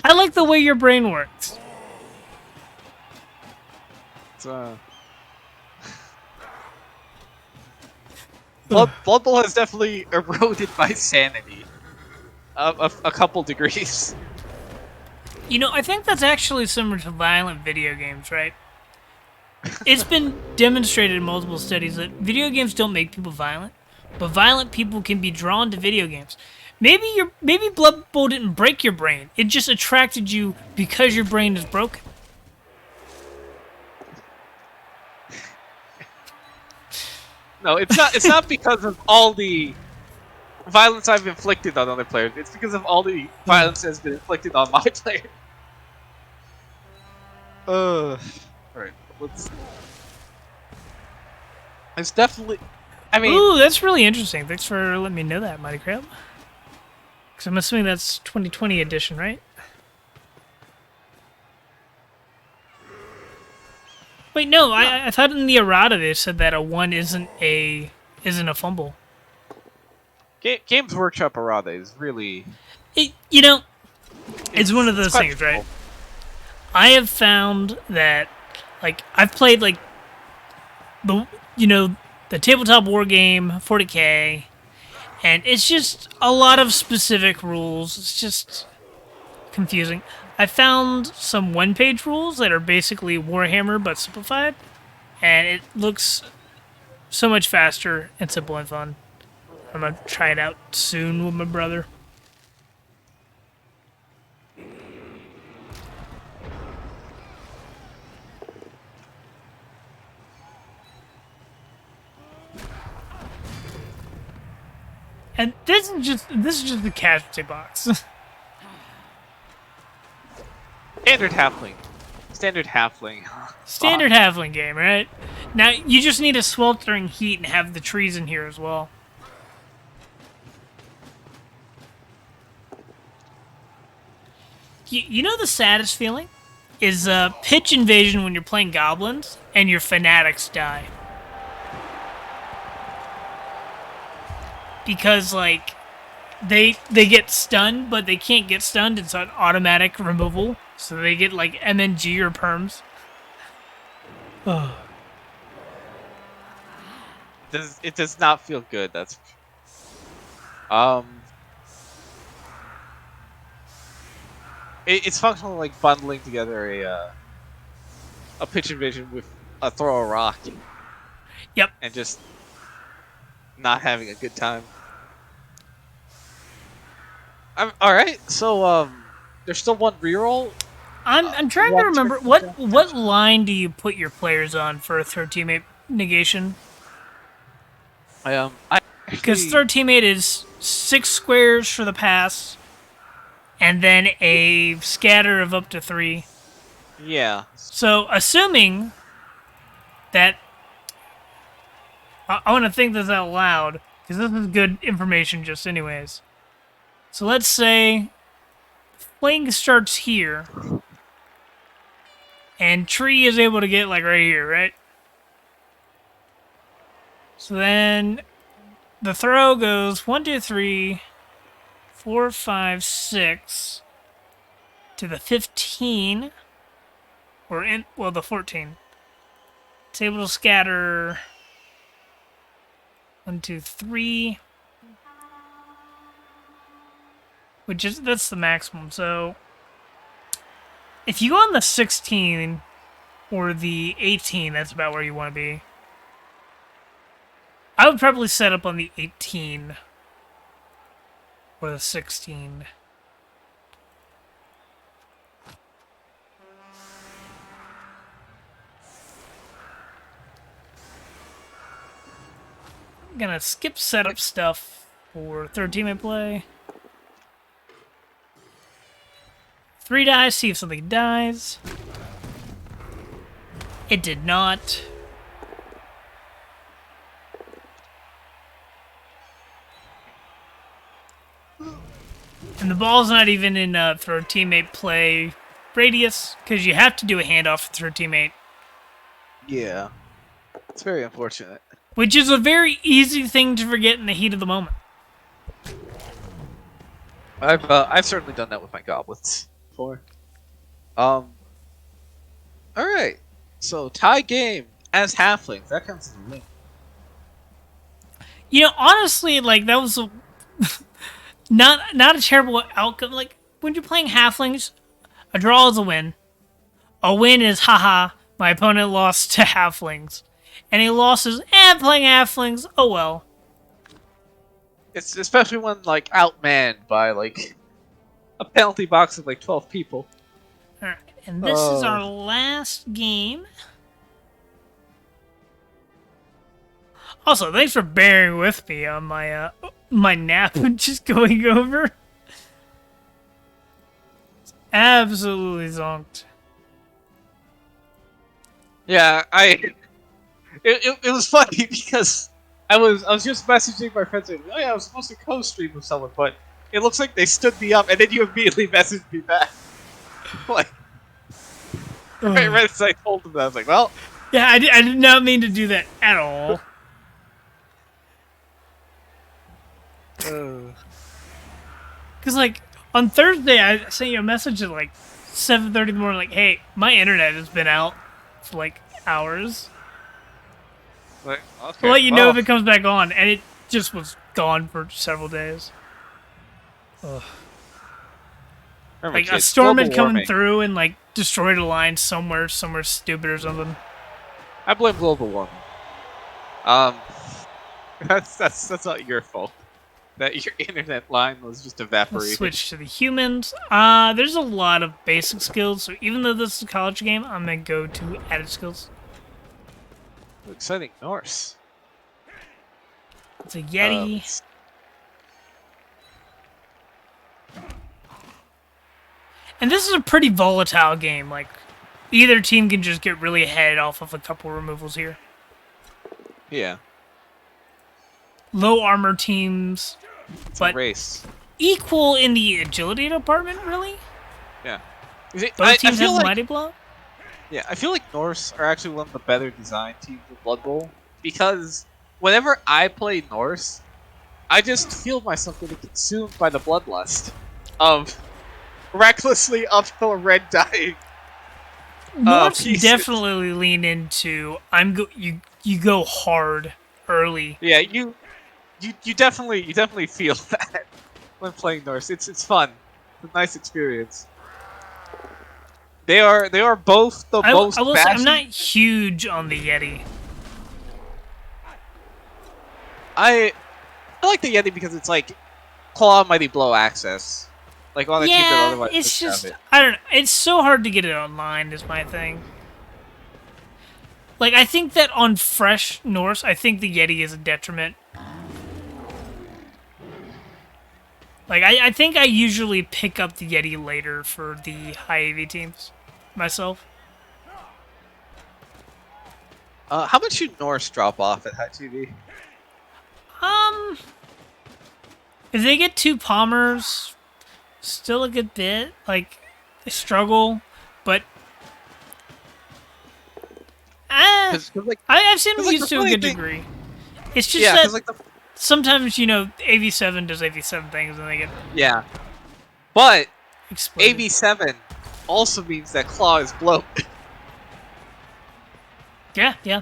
I like the way your brain works. It's, Blood Bowl has definitely eroded my sanity a couple degrees. You know, I think that's actually similar to violent video games, right? It's been demonstrated in multiple studies that video games don't make people violent, but violent people can be drawn to video games. Maybe Blood Bowl didn't break your brain. It just attracted you because your brain is broken. No, it's not. It's not because of all the violence I've inflicted on other players. It's because of all the violence that has been inflicted on my player. All right, let's. It's definitely. I mean, Ooh, that's really interesting. Thanks for letting me know that, Mighty Crab. Because I'm assuming that's 2020 edition, right? Wait, no, I thought in the errata they said that a 1 isn't a fumble. Games Workshop errata is really. It's one of those things, right? I have found that, like, I've played like the tabletop war game 40K, and it's just a lot of specific rules. It's just confusing. I found some one-page rules that are basically Warhammer but simplified, and it looks so much faster and simple and fun. I'm gonna try it out soon with my brother. And this is just the casualty box. Standard halfling. Standard halfling. Standard halfling game, right? Now you just need a sweltering heat and have the trees in here as well. You know the saddest feeling is pitch invasion when you're playing goblins and your fanatics die. Because, like, they get stunned, but they can't get stunned. It's an automatic removal. So they get, like, MNG or perms. Oh. It does not feel good. That's it's functional like bundling together a pitch invasion with a throw a rock. Yep. And just not having a good time. All right. So there's still one reroll. I'm trying to remember what line do you put your players on for a third teammate negation? Because third teammate is 6 squares for the pass, and then a scatter of up to 3. Yeah. So assuming that I want to think this out loud because this is good information just anyways. So let's say flank starts here, and tree is able to get like right here, right? So then the throw goes 1, 2, 3, 4, 5, 6 to the 15, or the 14. It's able to scatter 1, 2, 3, that's the maximum. So if you go on the 16 or the 18, that's about where you want to be. I would probably set up on the 18 or the 16. I'm gonna skip setup stuff for third teammate play. 3 dice, see if something dies. It did not. And the ball's not even in third teammate play radius, because you have to do a handoff for third teammate. Yeah. It's very unfortunate. Which is a very easy thing to forget in the heat of the moment. I've certainly done that with my goblins before. All right. So tie game as halflings. That comes to the win. You know, honestly, like that was not a terrible outcome. Like when you're playing halflings, a draw is a win. A win is haha, my opponent lost to halflings. And a loss is playing halflings. Oh well. It's especially when like outmanned by like a penalty box of like 12 people. All right, and this is our last game. Also, thanks for bearing with me on my my nap just going over. It's absolutely zonked. Yeah, it was funny because I was just messaging my friends saying, oh yeah, I was supposed to co-stream with someone, but it looks like they stood me up, and then you immediately messaged me back. Like, right as I told them that, I was like, well... Yeah, I did not mean to do that at all. Because, like, on Thursday, I sent you a message at, like, 7:30 in the morning, like, hey, my internet has been out for, like, hours. Like, okay, I'll let you know if it comes back on, and it just was gone for several days. Ugh. Remember, Like, kids, a storm global had come warming. through and, like, destroyed a line somewhere stupid or something. I blame global warming. That's not your fault. That your internet line was just Let's evaporated. switch to the humans. There's a lot of basic skills, so even though this is a college game, I'm gonna go to added skills. Exciting Norse. It's a Yeti. And this is a pretty volatile game. Like, either team can just get really ahead off of a couple removals here. Yeah. Low armor teams, It's but a race. equal in the agility department, really? Yeah. Both I teams feel have like Mighty Blow? yeah, I feel like Norse are actually one of the better designed teams of Blood Bowl because whenever I play Norse, I just feel myself getting consumed by the bloodlust of recklessly uphill red dying Norse pieces. definitely lean into you go hard early. Yeah, you definitely feel that when playing Norse. It's fun. It's a nice experience. They are both the I most will say I'm not bashy. huge on the Yeti. I I like the Yeti because it's like claw mighty blow access, like on a team that Yeah, otherwise it's doesn't have just it. I don't know. It's so hard to get it online is my thing. Like I think that on fresh Norse, I think the Yeti is a detriment. Like I think I usually pick up the Yeti later for the high AV teams myself. How much should Norse drop off at high TV? Um, if they get two Palmers, still a good bit. Like they struggle, but Because like I've seen because them like the used to a funny good thing, degree. It's just yeah, that because like the sometimes AV7 does AV7 things and they get yeah, but exploded. AV7 also means that claw is bloat. Yeah, yeah.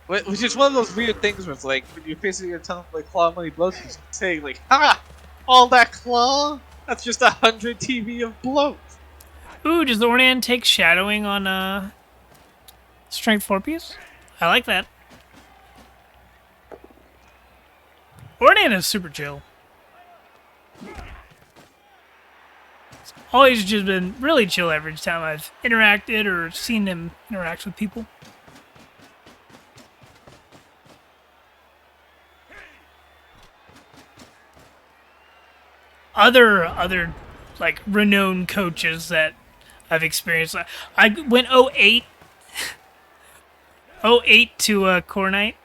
Which is one of those weird things where it's like when you're facing a ton of like claw money blows, you're saying like, "Ha! All that claw? That's just 100 TV of bloat." Ooh, does the Ornan take shadowing on strength 4 piece? I like that. Ornan is super chill. Always just been really chill every time I've interacted or seen him interact with people. Other like renowned coaches that I've experienced. I went 08 to Core Night.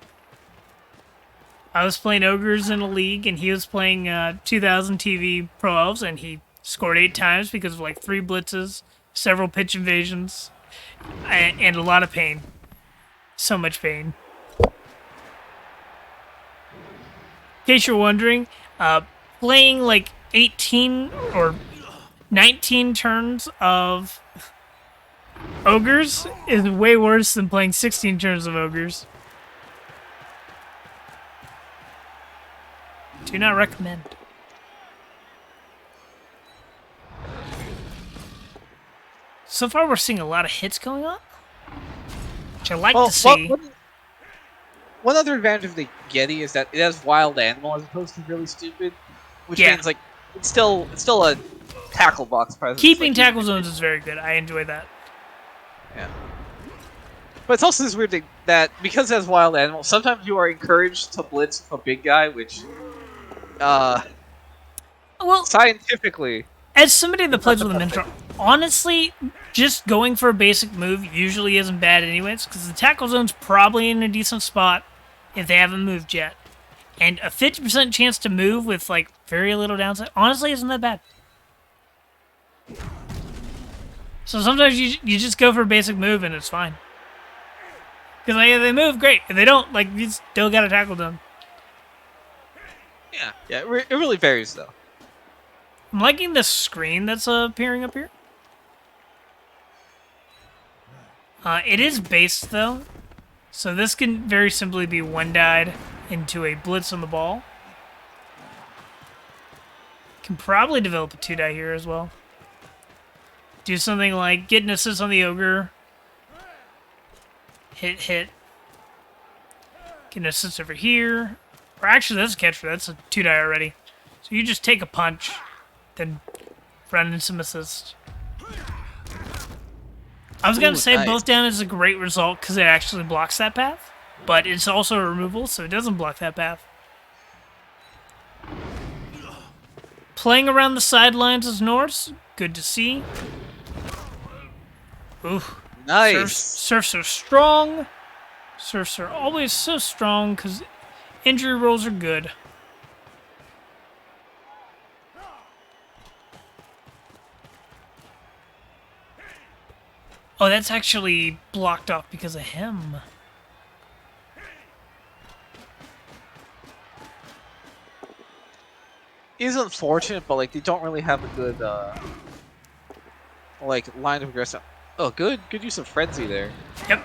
I was playing Ogres in a league, and he was playing 2000 TV Pro Elves, and he scored 8 times because of like 3 blitzes, several pitch invasions, and a lot of pain. So much pain. In case you're wondering, playing like 18 or 19 turns of Ogres is way worse than playing 16 turns of Ogres. Do not recommend. So far, we're seeing a lot of hits going on, which I like Well, to see. one other advantage of the Yeti is that it has wild animal as opposed to really stupid, which Yeah. means like it's still a tackle box presence. Keeping like, tackle zones is very good. I enjoy that. Yeah. But it's also this weird thing that because it has wild animal, sometimes you are encouraged to blitz with a big guy, which Well, scientifically as somebody that is not plays the with a best mentor, thing. honestly, just going for a basic move usually isn't bad anyways, because the tackle zone's probably in a decent spot if they haven't moved yet. And a 50% chance to move with, like, very little downside, honestly, isn't that bad. So sometimes you just go for a basic move and it's fine. Because like, if they move, great. If they don't, like, you still got a tackle done. Yeah, it really varies though. I'm liking the screen that's appearing up here. It is based, though. So this can very simply be one died into a blitz on the ball. Can probably develop a 2-die here as well. Do something like get an assist on the Ogre. Hit. Get an assist over here. Or actually, that's a catcher. That's a 2-die already. So you just take a punch, then run in some assist. I was going to say Nice. both down is a great result because it actually blocks that path. But it's also a removal, so it doesn't block that path. Playing around the sidelines is Norse. Good to see. Ooh. Nice. Surfs are strong. Surfs are always so strong because injury rolls are good. Oh, that's actually blocked off because of him. It's unfortunate, but like they don't really have a good like line of aggressive. Oh, good use of frenzy there. Yep.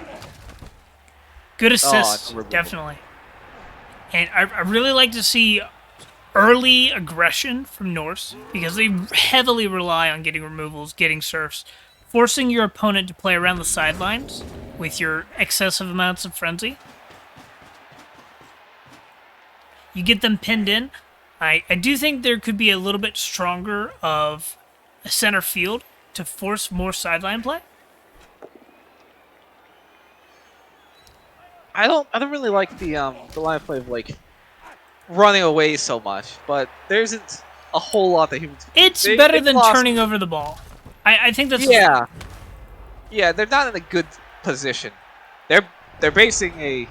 Good Oh, assists, definitely. And I really like to see early aggression from Norse because they heavily rely on getting removals, getting surfs, forcing your opponent to play around the sidelines with your excessive amounts of frenzy. You get them pinned in. I do think there could be a little bit stronger of a center field to force more sideline play. I don't really like the line of play of like running away so much, but there isn't a whole lot that humans. It's better than turning over the ball. I think that's yeah. They're not in a good position. They're basing a.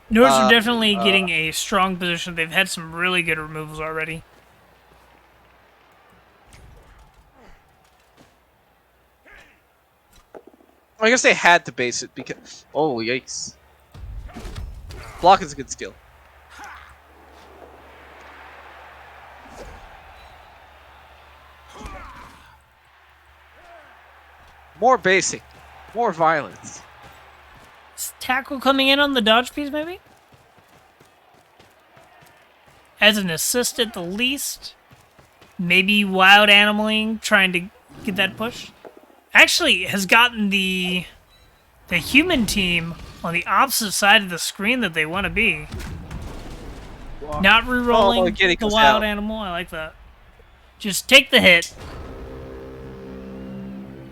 Norse are definitely getting a strong position. They've had some really good removals already. I guess they had to base it because. Oh, yikes. Block is a good skill. More basic. More violence. Is tackle coming in on the dodge piece, maybe? As an assist at the least. Maybe wild animaling, trying to get that push. Actually, has gotten the human team on the opposite side of the screen that they want to be. Not re-rolling the wild animal. I like that. Just take the hit.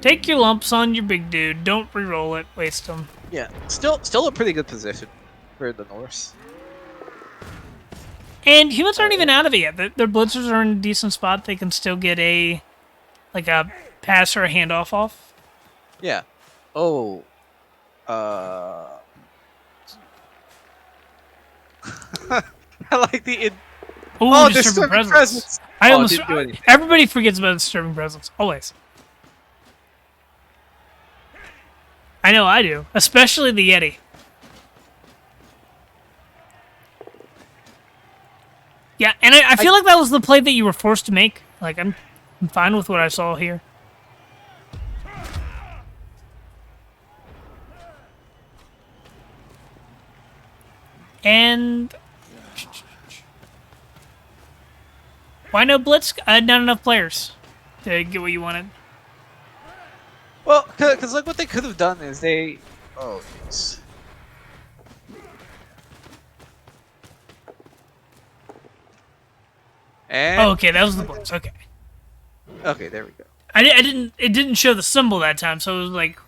Take your lumps on your big dude. Don't re-roll it. Waste them. Yeah, still a pretty good position for the Norse. And humans aren't even out of it yet. Their blitzers are in a decent spot. They can still get a pass or a handoff off. Yeah. Oh. I like the. Oh, disturbing presence. I almost. Everybody forgets about disturbing presence. Always. I know I do, especially the Yeti. Yeah, and I feel like that was the play that you were forced to make. Like I'm fine with what I saw here. And why no blitz? Not enough players to get what you wanted. Well, because like what they could have done is they. Oh yes. And oh, okay, that was the blitz. Okay. Okay, there we go. I didn't. It didn't show the symbol that time, so it was like,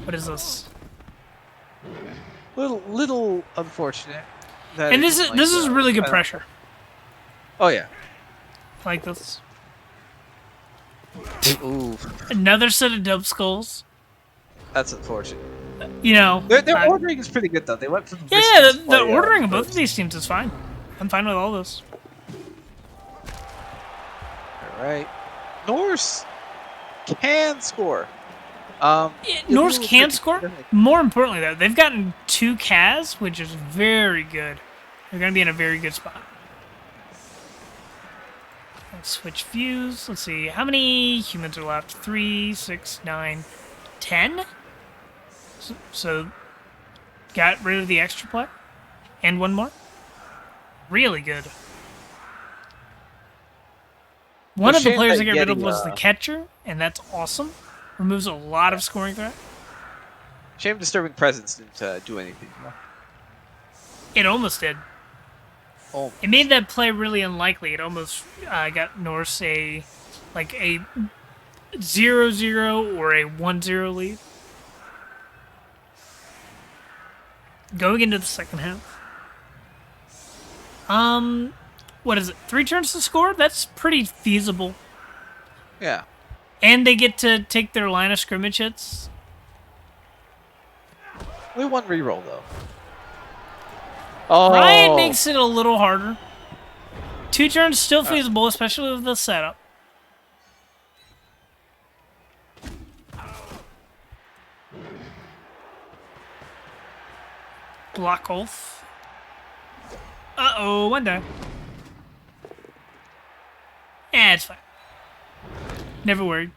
what is this? Little unfortunate. And this is really good pressure. Oh yeah. Like this. Ooh. Another set of dub skulls. That's unfortunate. You know, their ordering is pretty good though. They went for the the ordering of both of these teams is fine. I'm fine with all this. All right, Norse can score. Norse can score. More importantly, though, they've gotten 2 Kaz, which is very good. They're going to be in a very good spot. Let's switch views. Let's see. How many humans are left? 3, 6, 9, 10? So got rid of the extra player. And one more. Really good. One of the players I got rid of was the catcher, and that's awesome. Removes a lot of scoring threat. Shame disturbing presence didn't do anything. It almost did. Oh. It made that play really unlikely. It almost got Norse a 0-0 or a 1-0 lead. Going into the second half. What is it? 3 turns to score? That's pretty feasible. Yeah. And they get to take their line of scrimmage hits. Only 1 reroll though. Oh. Ryan makes it a little harder. 2 turns still feasible, especially with the setup. Block Ulf. Uh-oh, one die. It's fine. Never worried.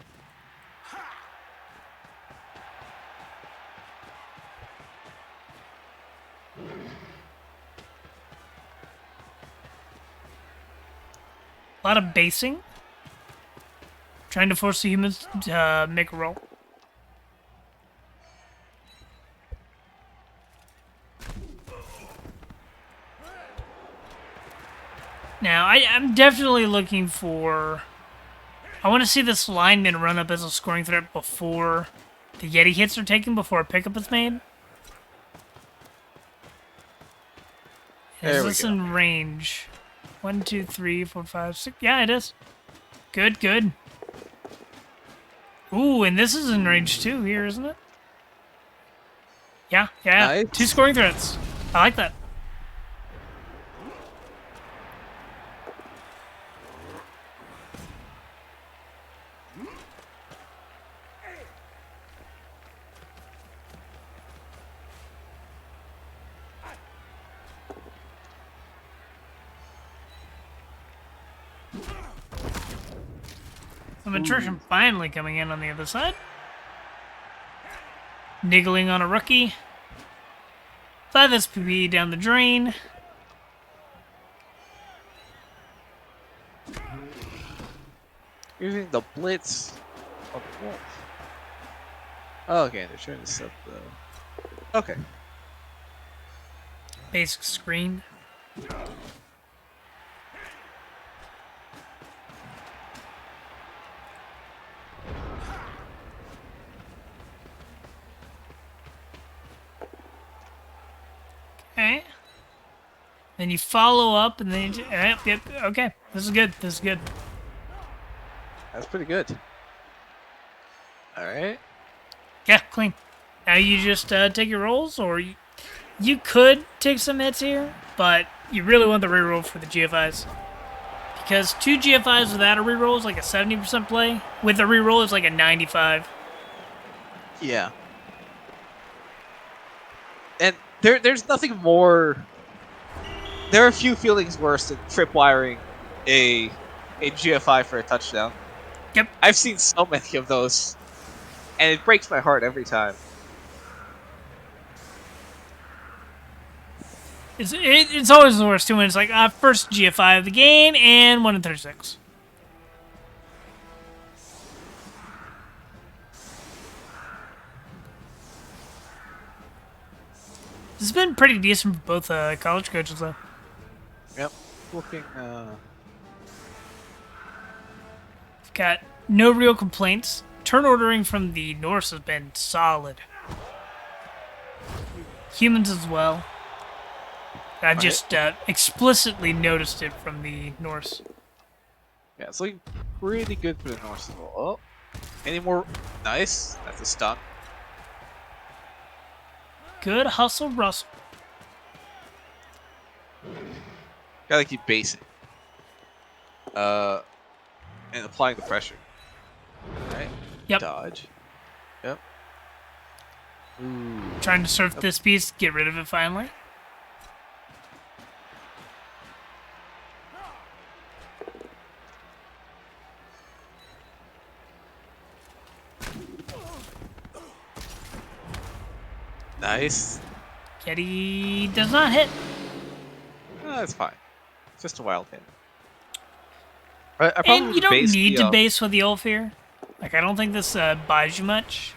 A lot of basing. Trying to force the humans to make a roll. Now, I'm definitely looking for... I want to see this lineman run up as a scoring threat before the Yeti hits are taken, before a pickup is made. Is this in range? 1, 2, 3, 4, 5, 6. Yeah, it is. Good, good. Ooh, and this is in range too here, isn't it? Yeah, yeah. Nice. 2 scoring threats. I like that. Some attrition finally coming in on the other side. Niggling on a rookie. 5 SPB down the drain. Using the blitz of Wolf. Oh, okay, they're trying to set the... Okay. Basic screen. Okay. Then you follow up, and then you, yep, okay. This is good. This is good. That's pretty good. Alright. Yeah, clean. Now you just take your rolls, or you could take some hits here, but you really want the reroll for the GFIs. Because 2 GFIs without a reroll is like a 70% play. With a reroll, it's like a 95. Yeah. And there's nothing more... There are a few feelings worse than tripwiring a GFI for a touchdown. Yep. I've seen so many of those, and it breaks my heart every time. It's always the worst too when it's like first GFI of the game and 1 in 36. This has been pretty decent for both college coaches though. Yep. Looking, Got no real complaints. Turn ordering from the Norse has been solid. Humans as well. I just explicitly noticed it from the Norse. Yeah, it's looking pretty good for the Norse as well. Oh, any more? Nice. That's a stun. Good hustle, Russell. Gotta keep basing. And applying the pressure. Alright. Yep. Dodge. Yep. Ooh. Trying to surf this piece, get rid of it finally. Nice. Yeti does not hit. Oh, that's fine. It's just a wild hit. And you don't need to base with the Ulf here. Like, I don't think this buys you much.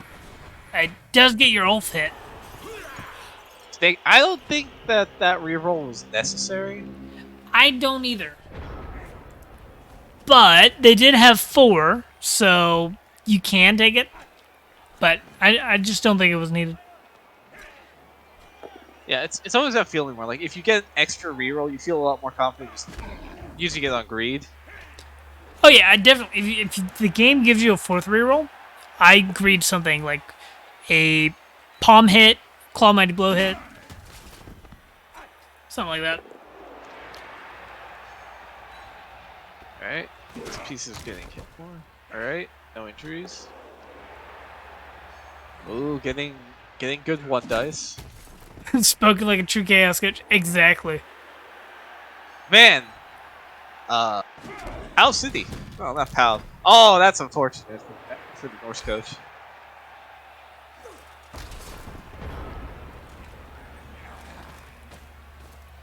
It does get your Ulf hit. I don't think that reroll was necessary. I don't either. But they did have 4, so you can take it. But I just don't think it was needed. Yeah, it's always that feeling where, like, if you get an extra reroll, you feel a lot more confident just using it on greed. Oh yeah, I definitely. If the game gives you a 4th reroll, I greed something like a palm hit, claw mighty blow hit, something like that. All right, this piece is getting hit more. All right, no injuries. Ooh, getting good 1 dice. Spoken like a true chaos coach. Exactly. Man. Pal City. Oh, not Pal. Oh, that's unfortunate for the Norse coach.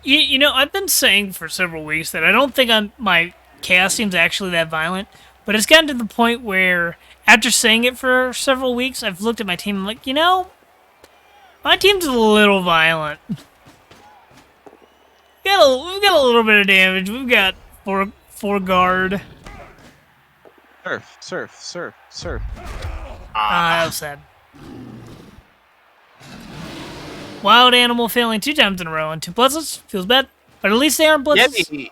You know, I've been saying for several weeks that I don't think my chaos team's actually that violent, but it's gotten to the point where after saying it for several weeks, I've looked at my team and I'm like, you know, my team's a little violent. We've got a little bit of damage. We've got four guard. Surf. That was sad. Wild animal failing 2 times in a row on 2 pluses. Feels bad, but at least they aren't blitzes. Yeti.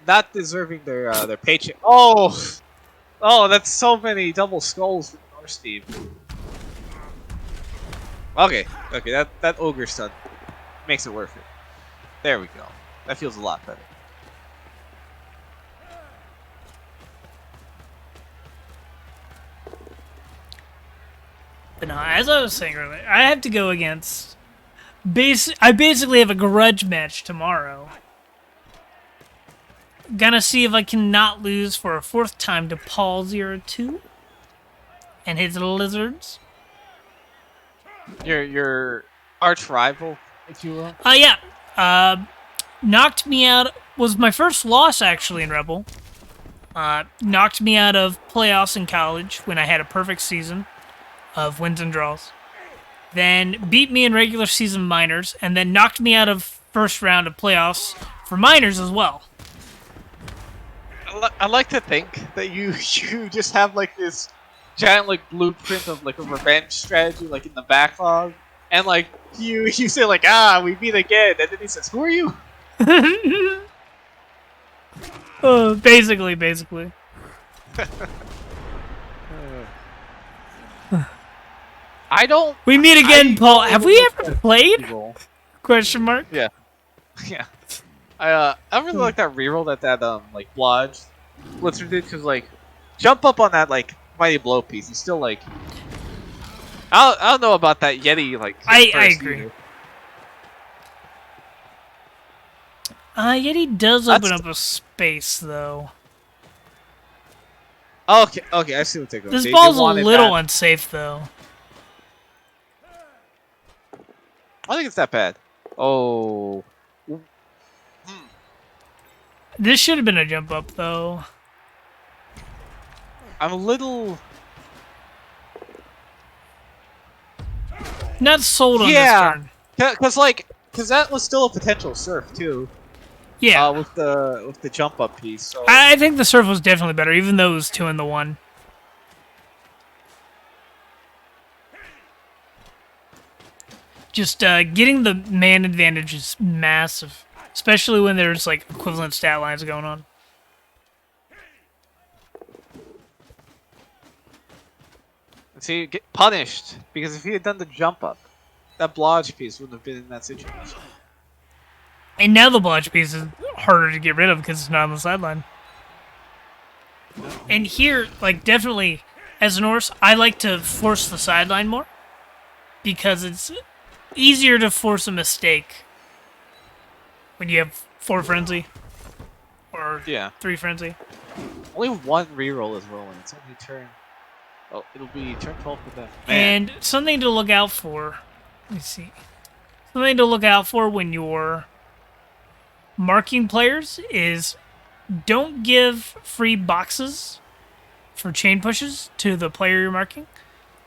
Not deserving their paycheck. Oh, that's so many double skulls for the Norse team. Okay, that ogre stun makes it worth it. There we go. That feels a lot better. But no, as I was saying earlier, I have to go against... I basically have a grudge match tomorrow. Gonna see if I can not lose for a 4th time to Paul 02 and his lizards. Your arch rival, if you will. Yeah. Knocked me out. Was my first loss actually in Rebbl. Knocked me out of playoffs in college when I had a perfect season of wins and draws. Then beat me in regular season minors, and then knocked me out of first round of playoffs for minors as well. I like to think that you just have like this giant like blueprint of like a revenge strategy like in the backlog, and like you say like we meet again, and then he says, "Who are you?" Basically. I don't. We meet again, Paul. Have we ever played? Question mark. Yeah. I really like that reroll that like Blodge Blitzer did, because like jump up on that like mighty blow piece. He's still like I don't know about that Yeti like. I agree. Yeti does open up a space though. Okay, I see what they're going. This ball's a little unsafe though. I don't think it's that bad. Oh. This should have been a jump up, though. I'm a little... not sold on this turn. Because that was still a potential surf, too. Yeah. With the jump up piece. So. I think the surf was definitely better, even though it was 2 in the 1. Just getting the man advantage is massive, especially when there's like equivalent stat lines going on. See, get punished, because if he had done the jump up, that blodge piece wouldn't have been in that situation. And now the blodge piece is harder to get rid of because it's not on the sideline. And here, like, definitely, as a Norse, I like to force the sideline more because it's easier to force a mistake when you have 4 frenzy or 3 frenzy. Only 1 reroll is rolling. It's only turn. Oh, it'll be turn 12 for them. Man. And something to look out for. Let me see. Something to look out for when you're marking players is don't give free boxes for chain pushes to the player you're marking.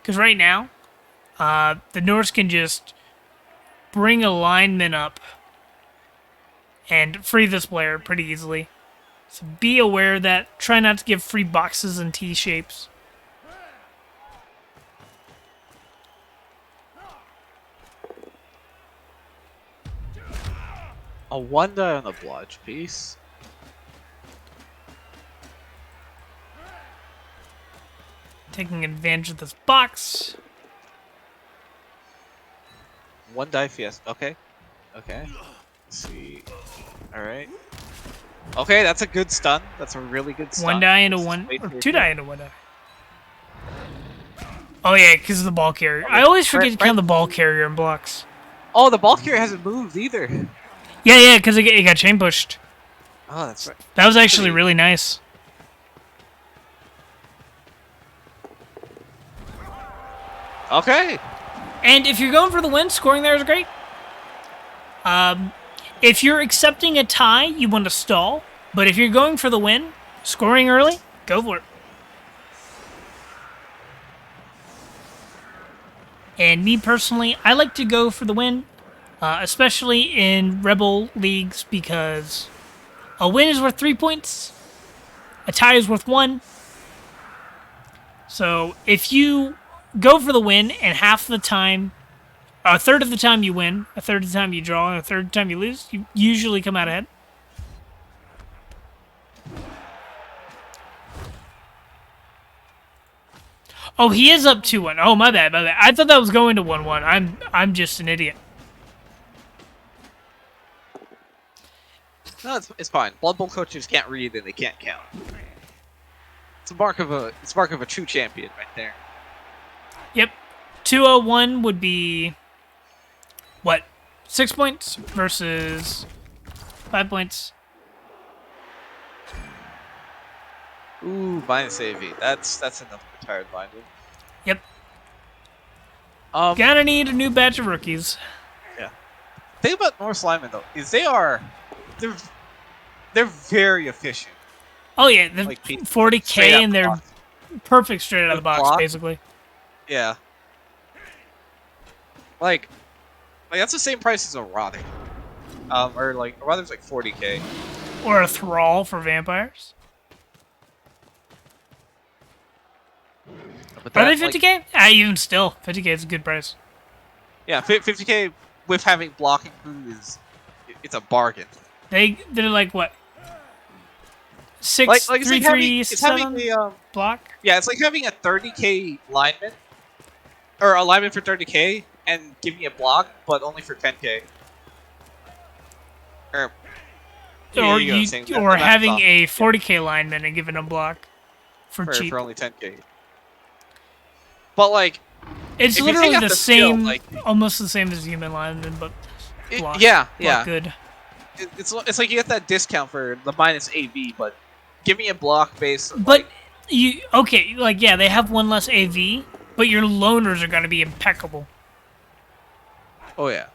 Because right now, the Norse can just bring a lineman up and free this player pretty easily. So be aware of that. Try not to give free boxes and T-shapes. A 1 die on the blodge piece. Taking advantage of this box. 1 die fiesta. Okay. Let's see. Alright. Okay, that's a good stun. That's a really good stun. 1 die into 1, or 2 die into 1 die. Oh yeah, because of the ball carrier. I always forget to count the ball carrier in blocks. Oh, the ball carrier hasn't moved either. Yeah, because it got chain pushed. Oh, that's right. That was actually really nice. Okay. And if you're going for the win, scoring there is great. If you're accepting a tie, you want to stall. But if you're going for the win, scoring early, go for it. And me personally, I like to go for the win, especially in Rebbl leagues, because a win is worth 3 points, a tie is worth 1. So if you go for the win and half the time, a third of the time you win, a third of the time you draw, and a third of the time you lose, you usually come out ahead. Oh, he is up 2-1. Oh, my bad. I thought that was going to 1-1. I'm just an idiot. No, it's fine. Blood Bowl coaches can't read and they can't count. It's a mark of a true champion right there. Yep. 201 would be what? 6 points versus 5 points. Ooh, minus AV. That's enough retired minded. Yep. Um, Gonna need a new batch of rookies. Yeah. The thing about Norse linemen though is they're very efficient. Oh yeah, they're Like 40k and they're perfect straight out of the box, basically. Yeah. Like that's the same price as a Rodder. Or like a Rodder's like 40k. Or a thrall for vampires. But Are they 50k? Like, even still, 50k is a good price. Yeah, 50k with having blocking food it's a bargain. They're like what? 6, 3, 3, 7 block. Yeah, it's like having a 30k lineman, or a lineman for 30k, and giving you a block, but only for 10k. Or having a 40k lineman and giving a block for cheap for only 10k. But like, it's literally the same, almost the same as human lineman, but block. Yeah. Good. It's like you get that discount for the minus AV, but give me a block base. But they have one less AV, but your loners are going to be impeccable. Oh yeah.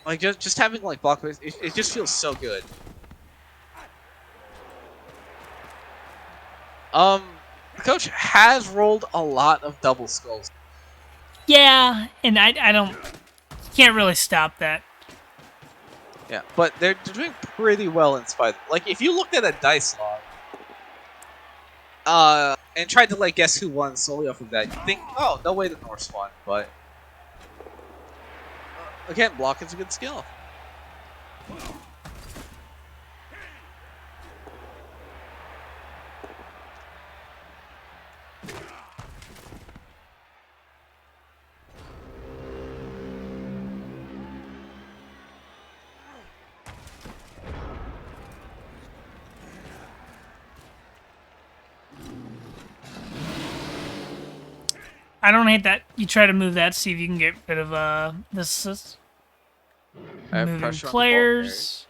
Like just having like block base, it just feels so good. The coach has rolled a lot of double skulls. Yeah, and I can't really stop that. Yeah, but they're doing pretty well in spite. Like if you looked at a dice log, and tried to like guess who won solely off of that, you think, oh, no way the Norse won. But again, block is a good skill. I don't hate that. You try to move that, see if you can get rid of this assist. Moving players.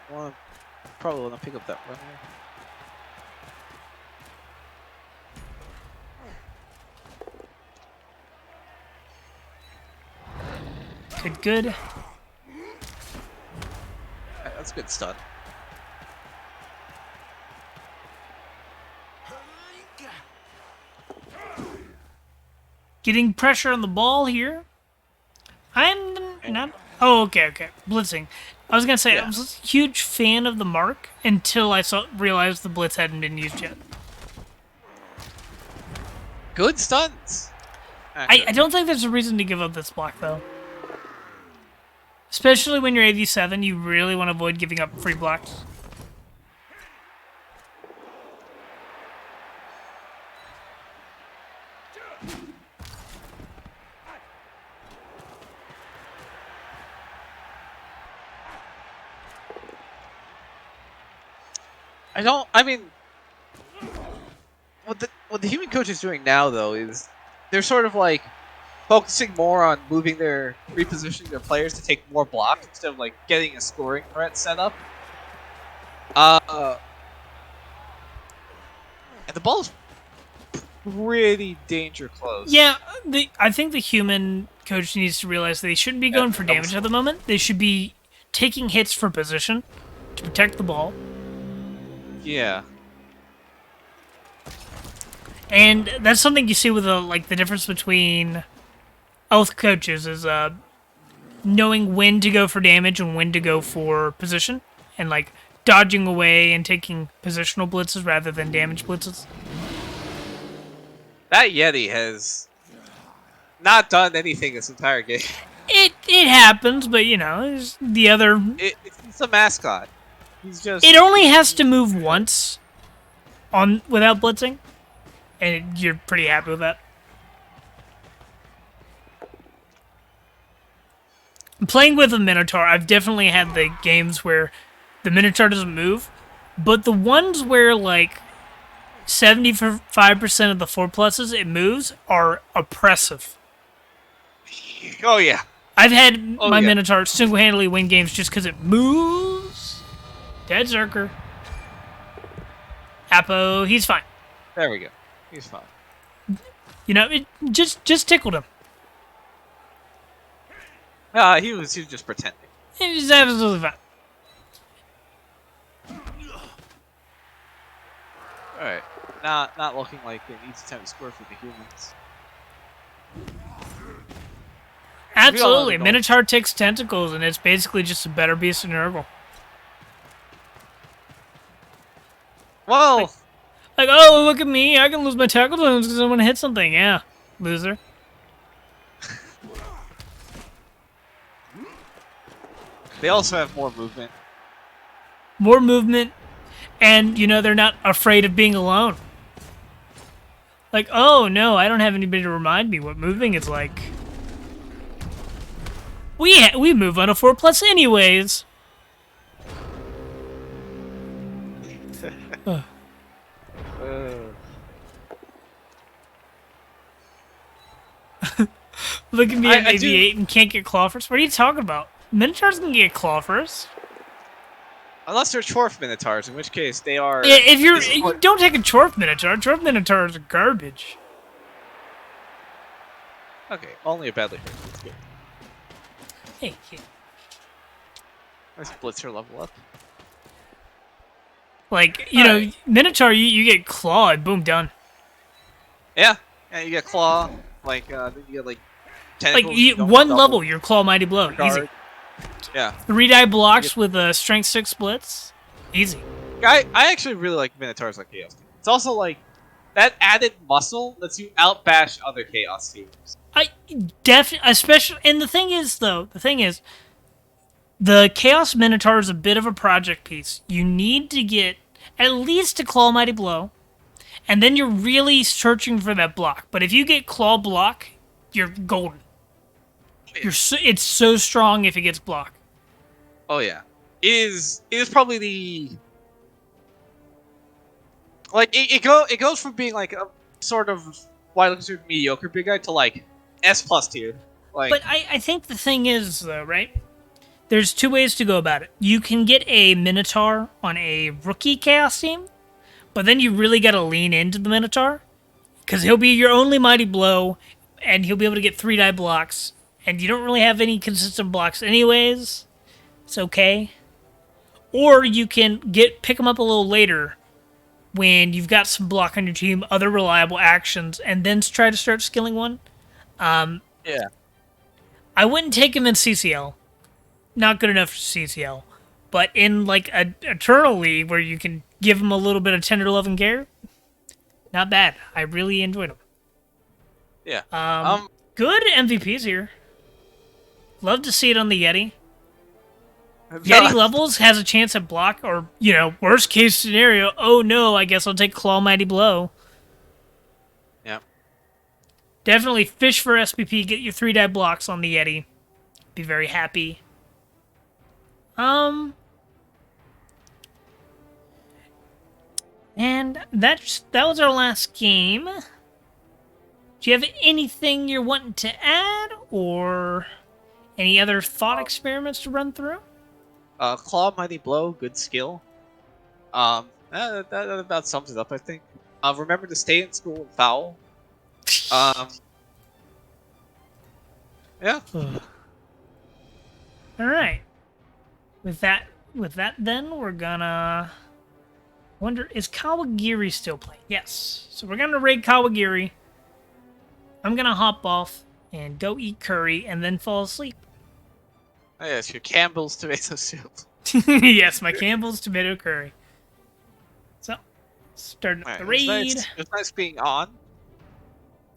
Well, probably want to pick up that runner. Good. That's a good stun. Getting pressure on the ball here. I'm not... Oh, okay. Blitzing. I was going to say, I was a huge fan of the mark until I realized the blitz hadn't been used yet. Good stunts. I don't think there's a reason to give up this block, though. Especially when you're AV7, you really want to avoid giving up free blocks. I don't. I mean, what the human coach is doing now though is they're sort of like focusing more on moving repositioning their players to take more blocks instead of like getting a scoring threat set up. And the ball's pretty danger close. Yeah, I think the human coach needs to realize that they shouldn't be going for damage at the moment. They should be taking hits for position to protect the ball. Yeah. And that's something you see with the difference between both coaches is knowing when to go for damage and when to go for position, and like dodging away and taking positional blitzes rather than damage blitzes. That Yeti has not done anything this entire game. It happens, but you know, it's the other. It's a mascot. He's just. It only has to move once without blitzing, and you're pretty happy with that. Playing with a Minotaur, I've definitely had the games where the Minotaur doesn't move, but the ones where like 75% of the 4+s it moves are oppressive. Oh yeah. I've had my Minotaur single-handedly win games just because it moves. Dead Zerker. Apo, he's fine. There we go. He's fine. You know, it just tickled him. He was just pretending. It was absolutely fine. All right. Not looking like an easy time to score for the humans. Absolutely. Minotaur takes tentacles, and it's basically just a better beast than Rebbl. Well, like, oh, look at me. I can lose my tackle zones because I'm going to hit something. Yeah, loser. They also have more movement. More movement, and, you know, they're not afraid of being alone. Like, oh, no, I don't have anybody to remind me what moving is like. We move on a 4+ anyways. Look at me at maybe 8 and can't get claw first. What are you talking about? Minotaurs can get claw first. Unless they're Chorf Minotaurs, in which case they are... Yeah, if you don't take a Chorf Minotaur. Chorf Minotaurs are garbage. Okay, only a badly hurt. That's good. Hey. Nice Blitzer level up. Like, you know, Minotaur, you get claw and boom, done. Yeah, you get claw. Like, then you get like tentacles. Like, one level, your claw mighty blow. Easy. Yeah. 3-die blocks with a strength 6 splits. Easy. I actually really like Minotaurs like Chaos. It's also like that added muscle lets you outbash other Chaos teams. I definitely, especially, and the thing is, the Chaos Minotaur is a bit of a project piece. You need to get at least a Claw Mighty Blow, and then you're really searching for that block. But if you get Claw Block, you're golden. It's so strong if it gets block. Oh yeah, it is probably the like it goes from being like a sort of widely considered mediocre big guy to like S+ tier. Like, but I think the thing is though, right? There's two ways to go about it. You can get a Minotaur on a rookie Chaos team, but then you really got to lean into the Minotaur because he'll be your only Mighty Blow, and he'll be able to get 3-die blocks, and you don't really have any consistent blocks anyways. It's okay. Or you can pick him up a little later when you've got some block on your team, other reliable actions, and then try to start skilling one. yeah. I wouldn't take him in CCL. Not good enough for CCL. But in like a Eternal League where you can give him a little bit of tender love and care, not bad. I really enjoyed him. Yeah. Good MVPs here. Love to see it on the Yeti. Yeti levels has a chance at block, or, you know, worst case scenario, oh no, I guess I'll take Claw Mighty Blow. Yeah. Definitely fish for SPP, get your 3-die blocks on the Yeti. Be very happy. And that was our last game. Do you have anything you're wanting to add, or any other thought experiments to run through? Claw, Mighty Blow, good skill. That about sums it up, I think. Remember to stay in school and foul. Yeah. All right. With that, then we're gonna wonder, is Kawagiri still playing? Yes. So we're gonna raid Kawagiri. I'm gonna hop off and go eat curry and then fall asleep. Oh, yes, your Campbell's tomato soup. Yes, my Campbell's tomato curry. So, starting up the raid. It's nice being on.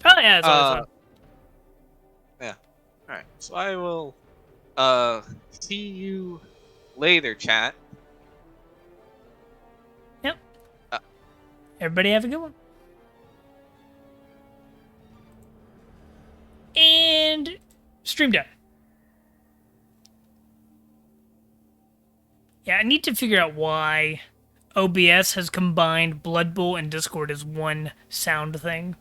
Oh yeah, it's always fun. Yeah. Alright, so I will see you later, chat. Yep. Everybody have a good one. And stream done. Yeah, I need to figure out why OBS has combined Blood Bowl and Discord as one sound thing.